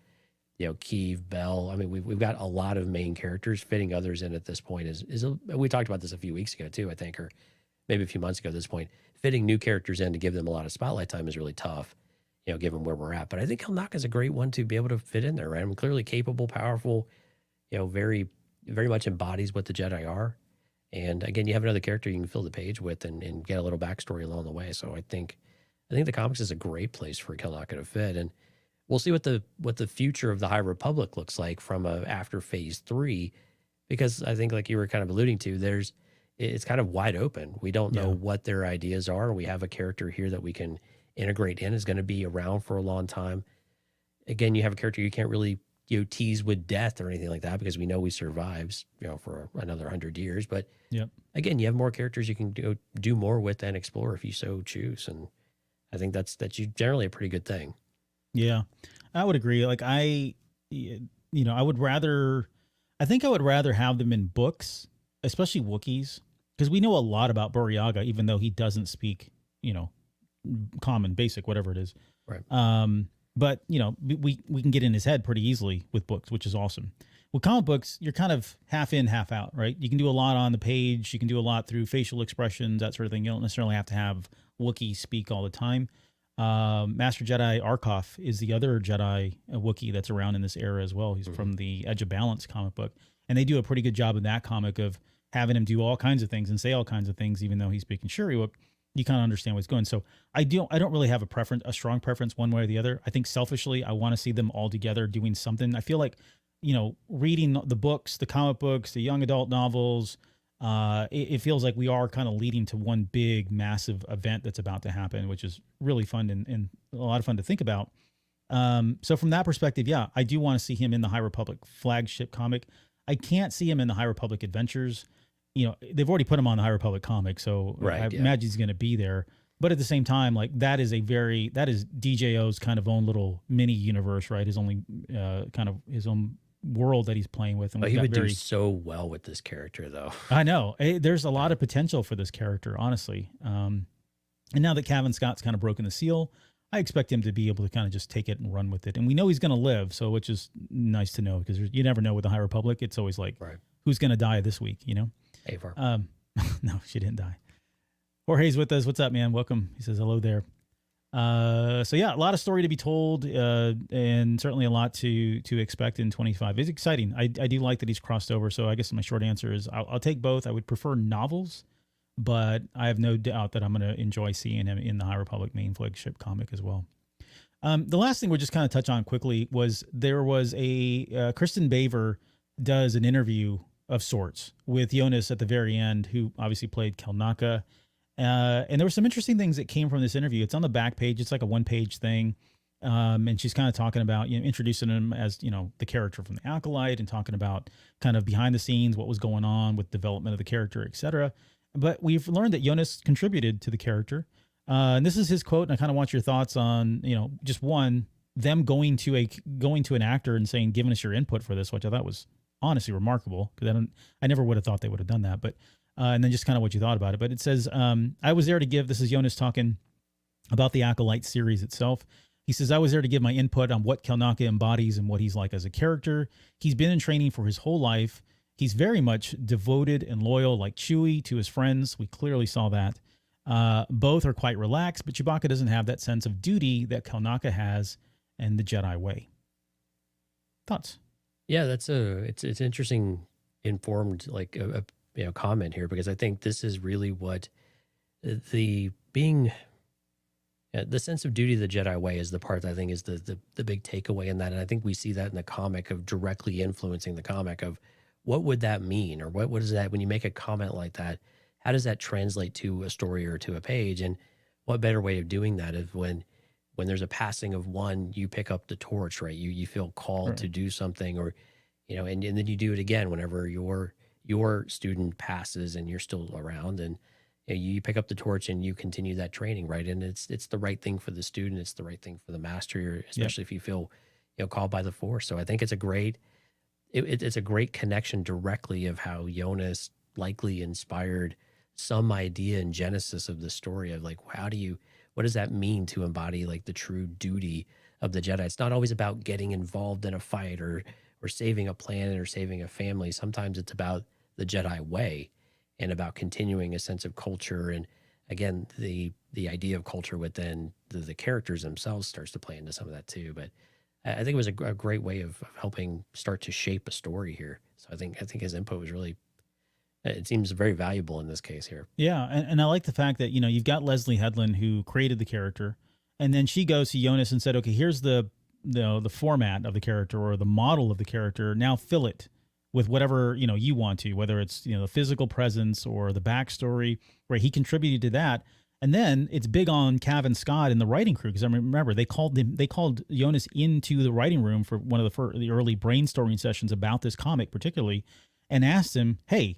Keeve, Bell. I mean, we've got a lot of main characters. Fitting others in at this point we talked about this a few weeks ago too, I think, or maybe a few months ago at this point. Fitting new characters in to give them a lot of spotlight time is really tough, given where we're at. But I think Kelnacca is a great one to be able to fit in there, right? I'm clearly capable, powerful, very, very much embodies what the Jedi are. And again, you have another character you can fill the page with and get a little backstory along the way. So I think the comics is a great place for Kelnacca to fit. And we'll see what the future of the High Republic looks like from after Phase 3, because I think, like you were kind of alluding to, it's kind of wide open. We don't know what their ideas are. We have a character here that we can integrate in, is going to be around for a long time. Again, you have a character you can't really tease with death or anything like that, because we know he survives for another 100 years. But again, you have more characters you can do more with and explore if you so choose. And I think that's generally a pretty good thing. Yeah, I would agree. Like I would rather have them in books, especially Wookiees, because we know a lot about Barriaga, even though he doesn't speak, common, basic, whatever it is. Right. But you know, we can get in his head pretty easily with books, which is awesome. With comic books, you're kind of half in, half out, right? You can do a lot on the page. You can do a lot through facial expressions, that sort of thing. You don't necessarily have to have Wookiee speak all the time. Master Jedi Arkoff is the other Jedi Wookiee that's around in this era as well. He's from the Edge of Balance comic book. And they do a pretty good job in that comic of having him do all kinds of things and say all kinds of things, even though he's speaking Shuriwook. You kind of understand what's going. So I don't really have a strong preference one way or the other. I think selfishly, I want to see them all together doing something. I feel like, you know, reading the books, the comic books, the young adult novels, it feels like we are kind of leading to one big, massive event that's about to happen, which is really fun and a lot of fun to think about. So from that perspective, yeah, I do want to see him in the High Republic flagship comic. I can't see him in the High Republic Adventures. You know, they've already put him on the High Republic comic, so I imagine he's going to be there. But at the same time, like that is DJO's kind of own little mini universe, right? His only kind of his own world that he's playing with. And he would do so well with this character, though. I know. There's a lot of potential for this character, honestly. And now that Cavan Scott's kind of broken the seal, I expect him to be able to kind of just take it and run with it. And we know he's going to live, so which is nice to know, because you never know with the High Republic. It's always like, who's going to die this week, you know? Avar. No, she didn't die. Jorge's with us. What's up, man? Welcome. He says hello there. So yeah, a lot of story to be told, and certainly a lot to expect in 25. It's exciting. I do like that he's crossed over. So I guess my short answer is I'll take both. I would prefer novels, but I have no doubt that I'm going to enjoy seeing him in the High Republic main flagship comic as well. The last thing we'll just kind of touch on quickly was there was Kristen Baver does an interview of sorts with Jonas at the very end, who obviously played Kelnacca. And there were some interesting things that came from this interview. It's on the back page. It's like a one-page thing. And she's kind of talking about, you know, introducing him as, you know, the character from the Acolyte, and talking about kind of behind the scenes, what was going on with development of the character, etc. But we've learned that Jonas contributed to the character. And this is his quote. And I kind of want your thoughts on, you know, just one, them going to an actor and saying, giving us your input for this, which I thought was honestly remarkable, because I never would have thought they would have done that. But and then just kind of what you thought about it. But it says, I was there to give, this is Jonas talking about the Acolyte series itself. He says, I was there to give my input on what Kelnacca embodies and what he's like as a character. He's been in training for his whole life. He's very much devoted and loyal, like Chewie, to his friends. We clearly saw that. Both are quite relaxed, but Chewbacca doesn't have that sense of duty that Kelnacca has and the Jedi way. Thoughts? Yeah, it's interesting, informed, like a comment here, because I think this is really what the sense of duty of the Jedi way is the part that I think is the big takeaway in that. And I think we see that in the comic, of directly influencing the comic of what would that mean, or what is that when you make a comment like that, how does that translate to a story or to a page? And what better way of doing that is when there's a passing of one, you pick up the torch, right? You feel called to do something, or, you know, and then you do it again whenever your student passes and you're still around, and you know, you pick up the torch and you continue that training, right? And it's the right thing for the student. It's the right thing for the master, especially if you feel, you know, called by the Force. So I think it's a great connection directly of how Jonas likely inspired some idea in genesis of the story of like, what does that mean to embody like the true duty of the Jedi? It's not always about getting involved in a fight or saving a planet or saving a family. Sometimes it's about the Jedi way and about continuing a sense of culture. And again, the idea of culture within the characters themselves starts to play into some of that too. But I think it was a great way of helping start to shape a story here. So I think his input was really, it seems very valuable in this case here. Yeah. And I like the fact that, you know, you've got Leslie Headland, who created the character, and then she goes to Jonas and said, okay, here's the format of the character, or the model of the character. Now fill it with whatever, you know, you want to, whether it's, you know, the physical presence or the backstory, where he contributed to that. And then it's big on Cavan Scott and the writing crew, because I remember they called Jonas into the writing room for one of the early brainstorming sessions about this comic particularly, and asked him, hey,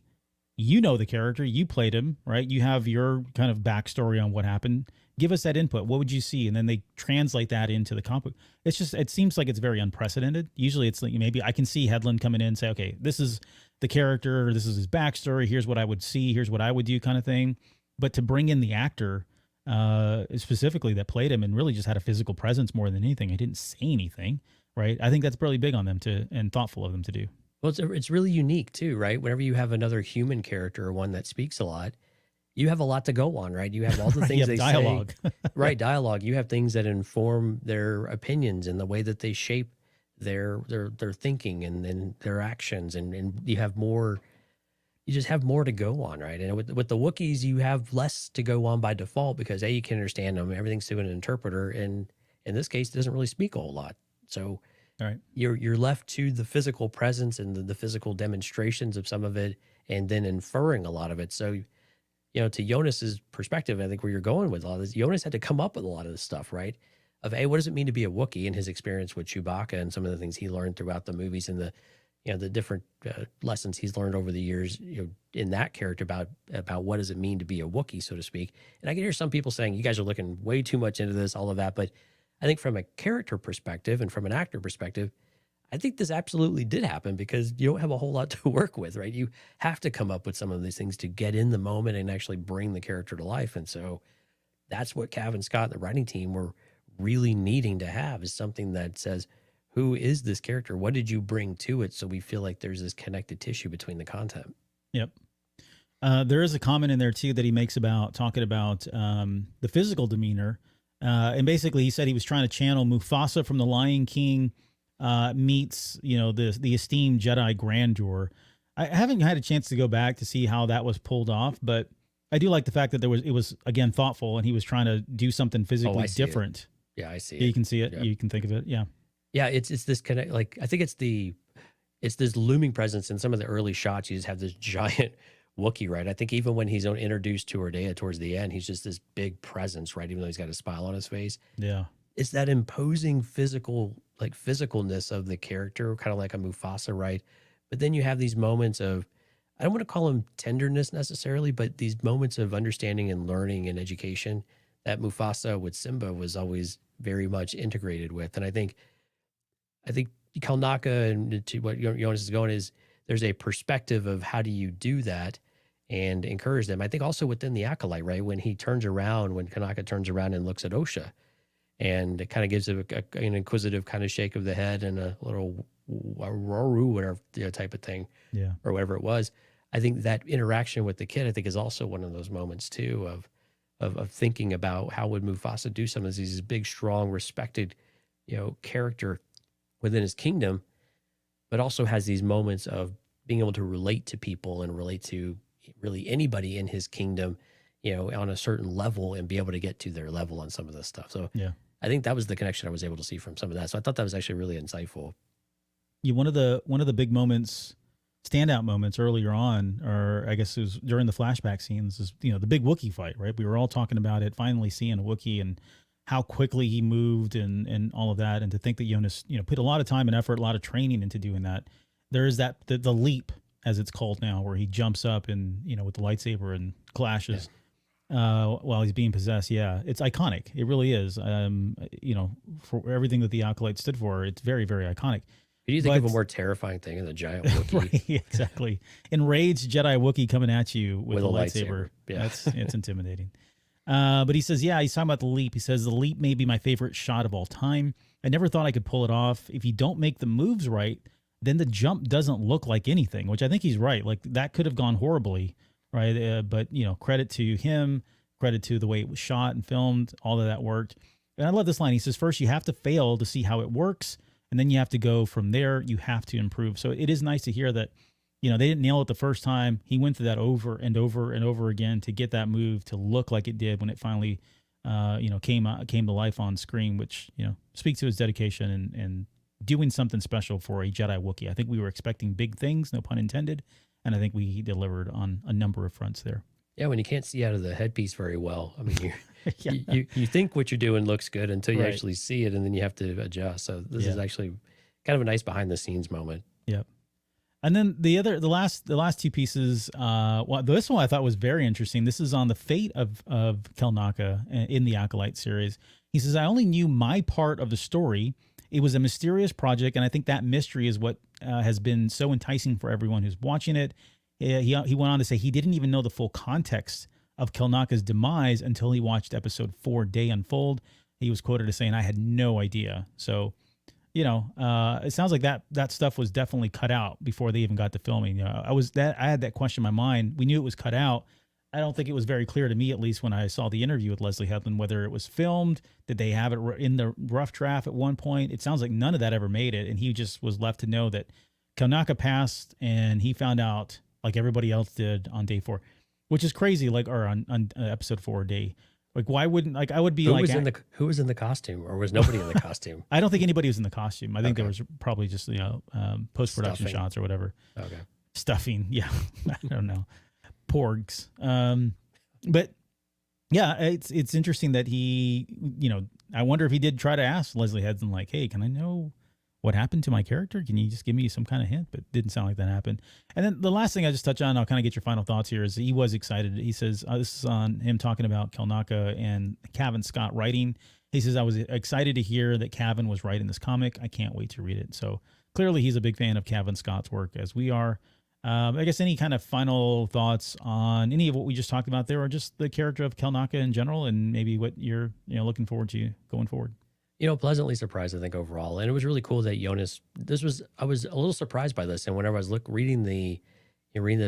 you know the character, you played him, right? You have your kind of backstory on what happened. Give us that input. What would you see? And then they translate that into the comic. It seems like it's very unprecedented. Usually it's like, maybe I can see Headland coming in and say, okay, this is the character, this is his backstory, here's what I would see, here's what I would do, kind of thing. But to bring in the actor specifically that played him and really just had a physical presence more than anything. He didn't say anything, right? I think that's really big on them and thoughtful of them to do. Well, it's really unique too, right? Whenever you have another human character or one that speaks a lot, you have a lot to go on, right? You have all the Right, things they dialogue. say, right? Dialogue. You have things that inform their opinions and the way that they shape their thinking and their actions, and you have more. You just have more to go on, right? And with the Wookiees, you have less to go on by default because you can understand them. Everything's through an interpreter, and in this case, it doesn't really speak a whole lot. So All right. you're left to the physical presence and the physical demonstrations of some of it, and then inferring a lot of it. So, to Jonas's perspective, I think where you're going with all this, Jonas had to come up with a lot of this stuff, right? Of what does it mean to be a Wookiee, and his experience with Chewbacca and some of the things he learned throughout the movies and the different lessons he's learned over the years, in that character about what does it mean to be a Wookiee, so to speak. And I can hear some people saying, you guys are looking way too much into this, all of that. But I think from a character perspective and from an actor perspective, I think this absolutely did happen because you don't have a whole lot to work with, right? You have to come up with some of these things to get in the moment and actually bring the character to life. And so that's what Cavan Scott and the writing team were really needing to have, is something that says, who is this character? What did you bring to it? So we feel like there's this connected tissue between the content. Yep. There is a comment in there too that he makes about talking about the physical demeanor. And basically he said he was trying to channel Mufasa from the Lion King meets, the esteemed Jedi grandeur. I haven't had a chance to go back to see how that was pulled off, but I do like the fact that it was again thoughtful, and he was trying to do something physically different. Yeah, I see it. You can see it. Yeah. You can think of it. Yeah. Yeah, it's this connect. Like, I think it's this looming presence in some of the early shots. You just have this giant Wookiee, right? I think even when he's introduced to Ordea towards the end, he's just this big presence, right? Even though he's got a smile on his face. Yeah, it's that imposing physicalness of the character, kind of like a Mufasa, right? But then you have these moments of, I don't want to call them tenderness necessarily, but these moments of understanding and learning and education that Mufasa with Simba was always very much integrated with. And I think Kelnacca, and to what Jonas is going, is there's a perspective of how do you do that and encourage them. I think also within the Acolyte, right? When Kelnacca turns around and looks at Osha, and it kind of gives an inquisitive kind of shake of the head and a little roaru, whatever type of thing, or whatever it was. I think that interaction with the kid, I think, is also one of those moments too of thinking about how would Mufasa do some of these big, strong, respected, character within his kingdom, but also has these moments of being able to relate to people and relate to really anybody in his kingdom, on a certain level, and be able to get to their level on some of this stuff. So I think that was the connection I was able to see from some of that. So I thought that was actually really insightful. Yeah, one of the big moments, standout moments earlier on, or I guess it was during the flashback scenes, is the big Wookiee fight, right? We were all talking about it, finally seeing a Wookiee and how quickly he moved and all of that. And to think that Jonas, put a lot of time and effort, a lot of training into doing that. There is that the leap, as it's called now, where he jumps up and with the lightsaber and clashes while he's being possessed. Yeah, it's iconic. It really is. For everything that the Acolyte stood for, it's very, very iconic. Could you think of a more terrifying thing than a giant Wookiee? Right, exactly. Enraged Jedi Wookiee coming at you with a lightsaber. Yeah. It's intimidating. But he says, he's talking about the leap. He says, the leap may be my favorite shot of all time. I never thought I could pull it off. If you don't make the moves right, then the jump doesn't look like anything, which I think he's right. Like, that could have gone horribly, right? But, credit to him, credit to the way it was shot and filmed, all of that worked. And I love this line. He says, first you have to fail to see how it works, and then you have to go from there. You have to improve. So it is nice to hear that, they didn't nail it the first time. He went through that over and over and over again to get that move to look like it did when it finally, came to life on screen, which, speaks to his dedication and doing something special for a Jedi Wookiee. I think we were expecting big things, no pun intended, and I think we delivered on a number of fronts there. Yeah, when you can't see out of the headpiece very well, I mean, you think what you're doing looks good until you actually see it, and then you have to adjust. So this is actually kind of a nice behind the scenes moment. Yep. And then the last two pieces. This one I thought was very interesting. This is on the fate of Kelnacca in the Acolyte series. He says, I only knew my part of the story. It was a mysterious project, and I think that mystery is what has been so enticing for everyone who's watching it. He went on to say he didn't even know the full context of Kelnacca's demise until he watched episode 4 Day Unfold. He was quoted as saying, "I had no idea." So, it sounds like that stuff was definitely cut out before they even got to filming. I had that question in my mind. We knew it was cut out. I don't think it was very clear to me, at least when I saw the interview with Leslie Headland, whether it was filmed. Did they have it in the rough draft at one point? It sounds like none of that ever made it, and he just was left to know that Kelnacca passed, and he found out like everybody else did on day 4, which is crazy. Like, or on episode 4 day. Like, why wouldn't, like, I would be who like, who was in the costume, or was nobody in the costume? I don't think anybody was in the costume. I think there was probably just, post-production Stuffing. shots or whatever. Okay. Stuffing. Yeah. I don't know. Porgs. But yeah, it's interesting that he, I wonder if he did try to ask Leslie Headland, like, hey, can I know what happened to my character? Can you just give me some kind of hint? But it didn't sound like that happened. And then the last thing I just touch on, I'll kind of get your final thoughts here, is he was excited. He says, this is on him talking about Kelnacca and Cavan Scott writing. He says, I was excited to hear that Cavan was writing this comic. I can't wait to read it. So clearly he's a big fan of Cavan Scott's work, as we are. I guess any kind of final thoughts on any of what we just talked about there, or just the character of Kelnacca in general, and maybe what you're looking forward to going forward? Pleasantly surprised, I think, overall. And it was really cool that Jonas, I was a little surprised by this. And whenever I was reading the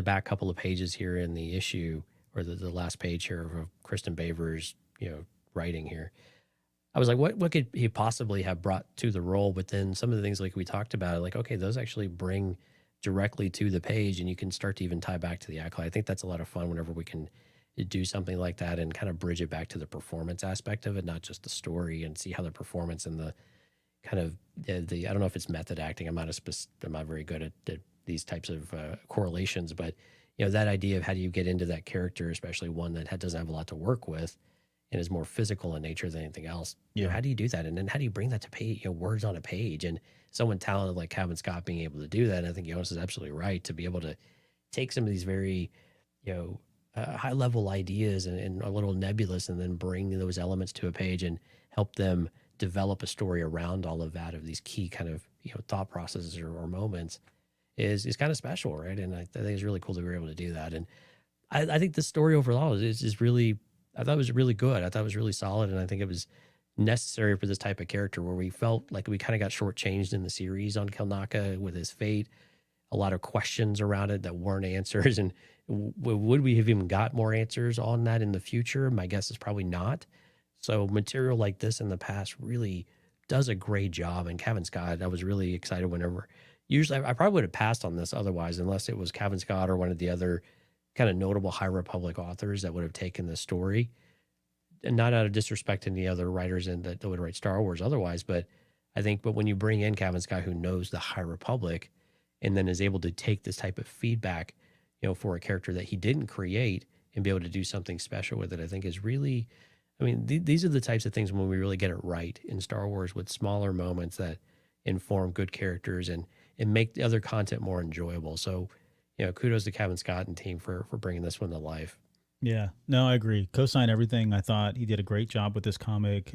back couple of pages here in the issue, or the last page here of Kristen Baver's, writing here, I was like, what could he possibly have brought to the role? But then some of the things like we talked about, like, okay, those actually bring directly to the page, and you can start to even tie back to the Acolyte. I think that's a lot of fun whenever we can do something like that and kind of bridge it back to the performance aspect of it, not just the story, and see how the performance and the kind of the I don't know if it's method acting. I'm not very good at these types of correlations, but that idea of how do you get into that character, especially one that doesn't have a lot to work with and is more physical in nature than anything else. How do you do that? And then how do you bring that to page, words on a page? And someone talented like Cavan Scott being able to do that, and I think Jonas is absolutely right, to be able to take some of these very, high level ideas and a little nebulous, and then bring those elements to a page and help them develop a story around all of that, of these key kind of, thought processes or moments is kind of special. Right. And I think it's really cool that we were able to do that. And I think the story overall is really, I thought it was really good. I thought it was really solid. And I think it was necessary for this type of character, where we felt like we kind of got shortchanged in the series on Kelnacca with his fate. A lot of questions around it that weren't answers. And would we have even got more answers on that in the future? My guess is probably not. So material like this in the past really does a great job. And Cavan Scott, I was really excited whenever. Usually I probably would have passed on this otherwise, unless it was Cavan Scott or one of the other kind of notable High Republic authors that would have taken the story. And not out of disrespect to any other writers that would write Star Wars otherwise, but when you bring in Cavan Scott, who knows the High Republic, and then is able to take this type of feedback, for a character that he didn't create, and be able to do something special with it, I think is really, these are the types of things when we really get it right in Star Wars, with smaller moments that inform good characters and make the other content more enjoyable. So, kudos to Cavan Scott and team for bringing this one to life. Yeah, no, I agree. Co-sign everything. I thought he did a great job with this comic.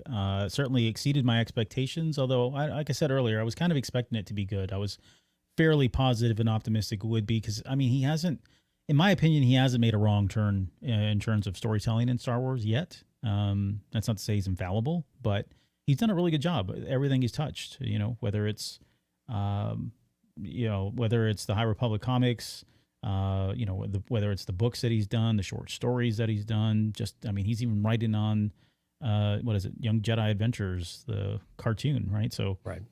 Certainly exceeded my expectations, although, like I said earlier, I was kind of expecting it to be good. I was fairly positive and optimistic it would be, because, he hasn't, in my opinion, he hasn't made a wrong turn in terms of storytelling in Star Wars yet. That's not to say he's infallible, but he's done a really good job. Everything he's touched, whether it's, whether it's the High Republic comics, whether it's the books that he's done, the short stories that he's done, he's even writing on, Young Jedi Adventures, the cartoon, right? So, right.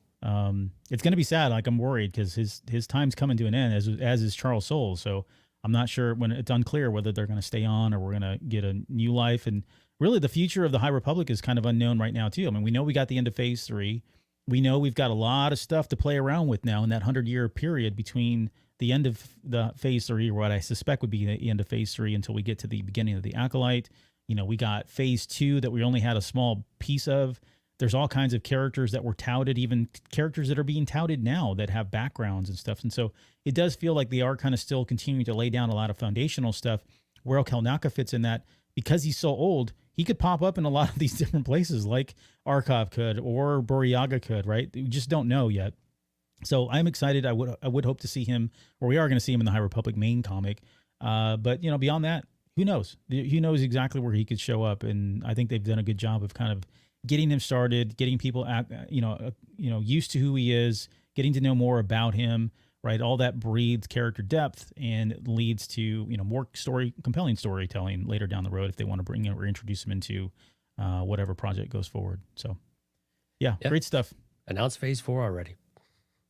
It's going to be sad. Like, I'm worried because his time's coming to an end, as is Charles Soule. So I'm not sure, when it's unclear whether they're going to stay on or we're going to get a new life. And really the future of the High Republic is kind of unknown right now too. We know we got the end of Phase 3. We know we've got a lot of stuff to play around with now in that 100-year period between the end of the Phase 3, or what I suspect would be the end of Phase 3, until we get to the beginning of the Acolyte. We got Phase 2 that we only had a small piece of. There's all kinds of characters that were touted, even characters that are being touted now that have backgrounds and stuff. And so it does feel like they are kind of still continuing to lay down a lot of foundational stuff. Where Kelnacca fits in that, because he's so old, he could pop up in a lot of these different places, like Arcov could, or Boryaga could, right? We just don't know yet. So I'm excited. I would hope to see him, or we are going to see him in the High Republic main comic. But beyond that, who knows? Who knows exactly where he could show up? And I think they've done a good job of kind of getting him started, getting people used to who he is, getting to know more about him. Right, all that breeds character depth and it leads to more compelling storytelling later down the road if they want to bring him or introduce him into whatever project goes forward. So, yeah, great stuff. Announced phase 4 already.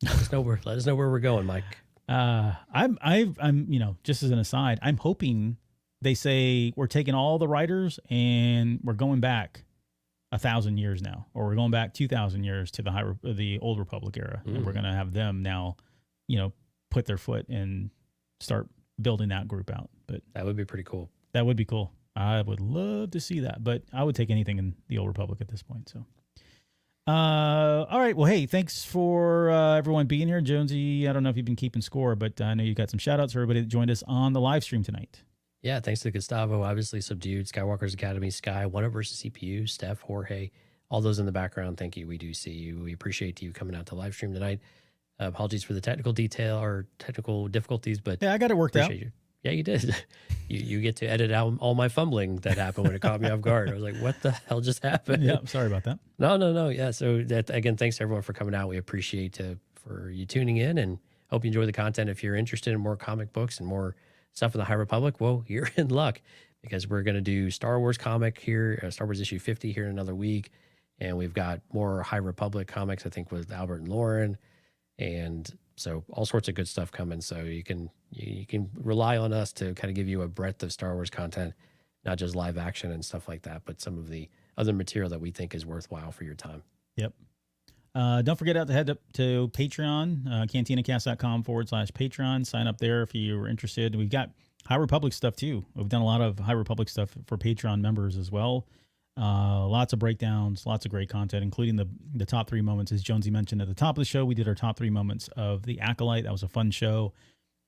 Let us know where we're going, Mike. I'm just as an aside, I'm hoping they say we're taking all the writers and we're going back 1,000 years now, or we're going back 2,000 years to the Old Republic era, and we're going to have them now, put their foot and start building that group out. But that would be pretty cool. That would be cool. I would love to see that, but I would take anything in the Old Republic at this point. So, all right. Well, hey, thanks for everyone being here. Jonesy, I don't know if you've been keeping score, but I know you got some shout outs for everybody that joined us on the live stream tonight. Yeah, thanks to Gustavo, obviously Subdued, Skywalker's Academy, Sky, One Up versus CPU, Steph, Jorge, all those in the background. Thank you. We do see you. We appreciate you coming out to live stream tonight. Apologies for the technical difficulties, but yeah, I got it worked out. You. Yeah, you did. you get to edit out all my fumbling that happened when it caught me off guard. I was like, what the hell just happened? Yeah, sorry about that. No. Yeah, so again, thanks to everyone for coming out. We appreciate for you tuning in and hope you enjoy the content. If you're interested in more comic books and more stuff in the High Republic, well, you're in luck because we're going to do Star Wars comic here, Star Wars issue 50 here in another week. And we've got more High Republic comics, I think, with Albert and Lauren. And so all sorts of good stuff coming. So you can rely on us to kind of give you a breadth of Star Wars content, not just live action and stuff like that, but some of the other material that we think is worthwhile for your time. Yep. Don't forget to head up to Patreon, cantinacast.com/Patreon. Sign up there if you're interested. We've got High Republic stuff too. We've done a lot of High Republic stuff for Patreon members as well. Lots of breakdowns, lots of great content, including the top 3 moments. As Jonesy mentioned at the top of the show, we did our top 3 moments of the Acolyte. That was a fun show.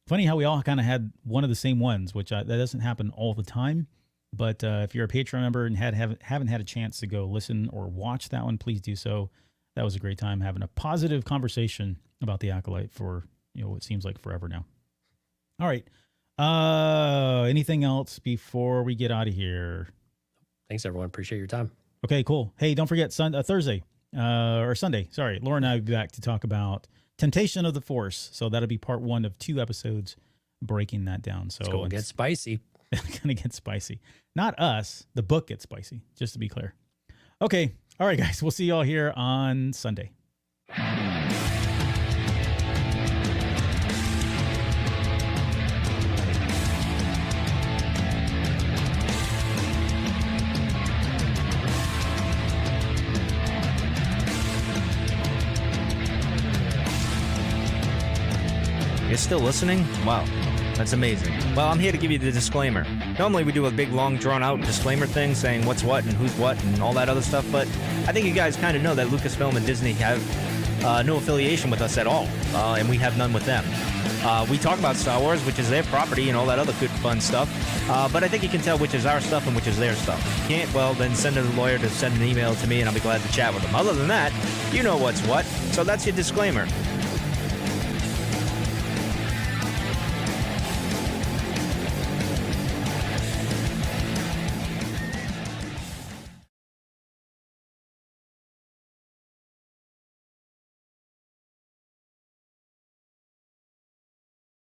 Funny how we all kind of had one of the same ones, which that doesn't happen all the time. But if you're a Patreon member and haven't had a chance to go listen or watch that one, please do so. That was a great time having a positive conversation about the Acolyte for what seems like forever now. All right. Anything else before we get out of here? Thanks, everyone. Appreciate your time. Okay, cool. Hey, don't forget Thursday or Sunday. Sorry, Laura and I will be back to talk about Temptation of the Force. So that'll be part 1 of 2 episodes, breaking that down. So it's going to get spicy. It's going to get spicy. Not us. The book gets spicy, just to be clear. Okay. All right, guys. We'll see you all here on Sunday. You're still listening? Wow, that's amazing. Well, I'm here to give you the disclaimer. Normally we do a big, long, drawn-out disclaimer thing saying what's what and who's what and all that other stuff, but I think you guys kind of know that Lucasfilm and Disney have no affiliation with us at all, and we have none with them. We talk about Star Wars, which is their property and all that other good, fun stuff, but I think you can tell which is our stuff and which is their stuff. If you can't, well, then send a lawyer to send an email to me, and I'll be glad to chat with them. Other than that, you know what's what, so that's your disclaimer.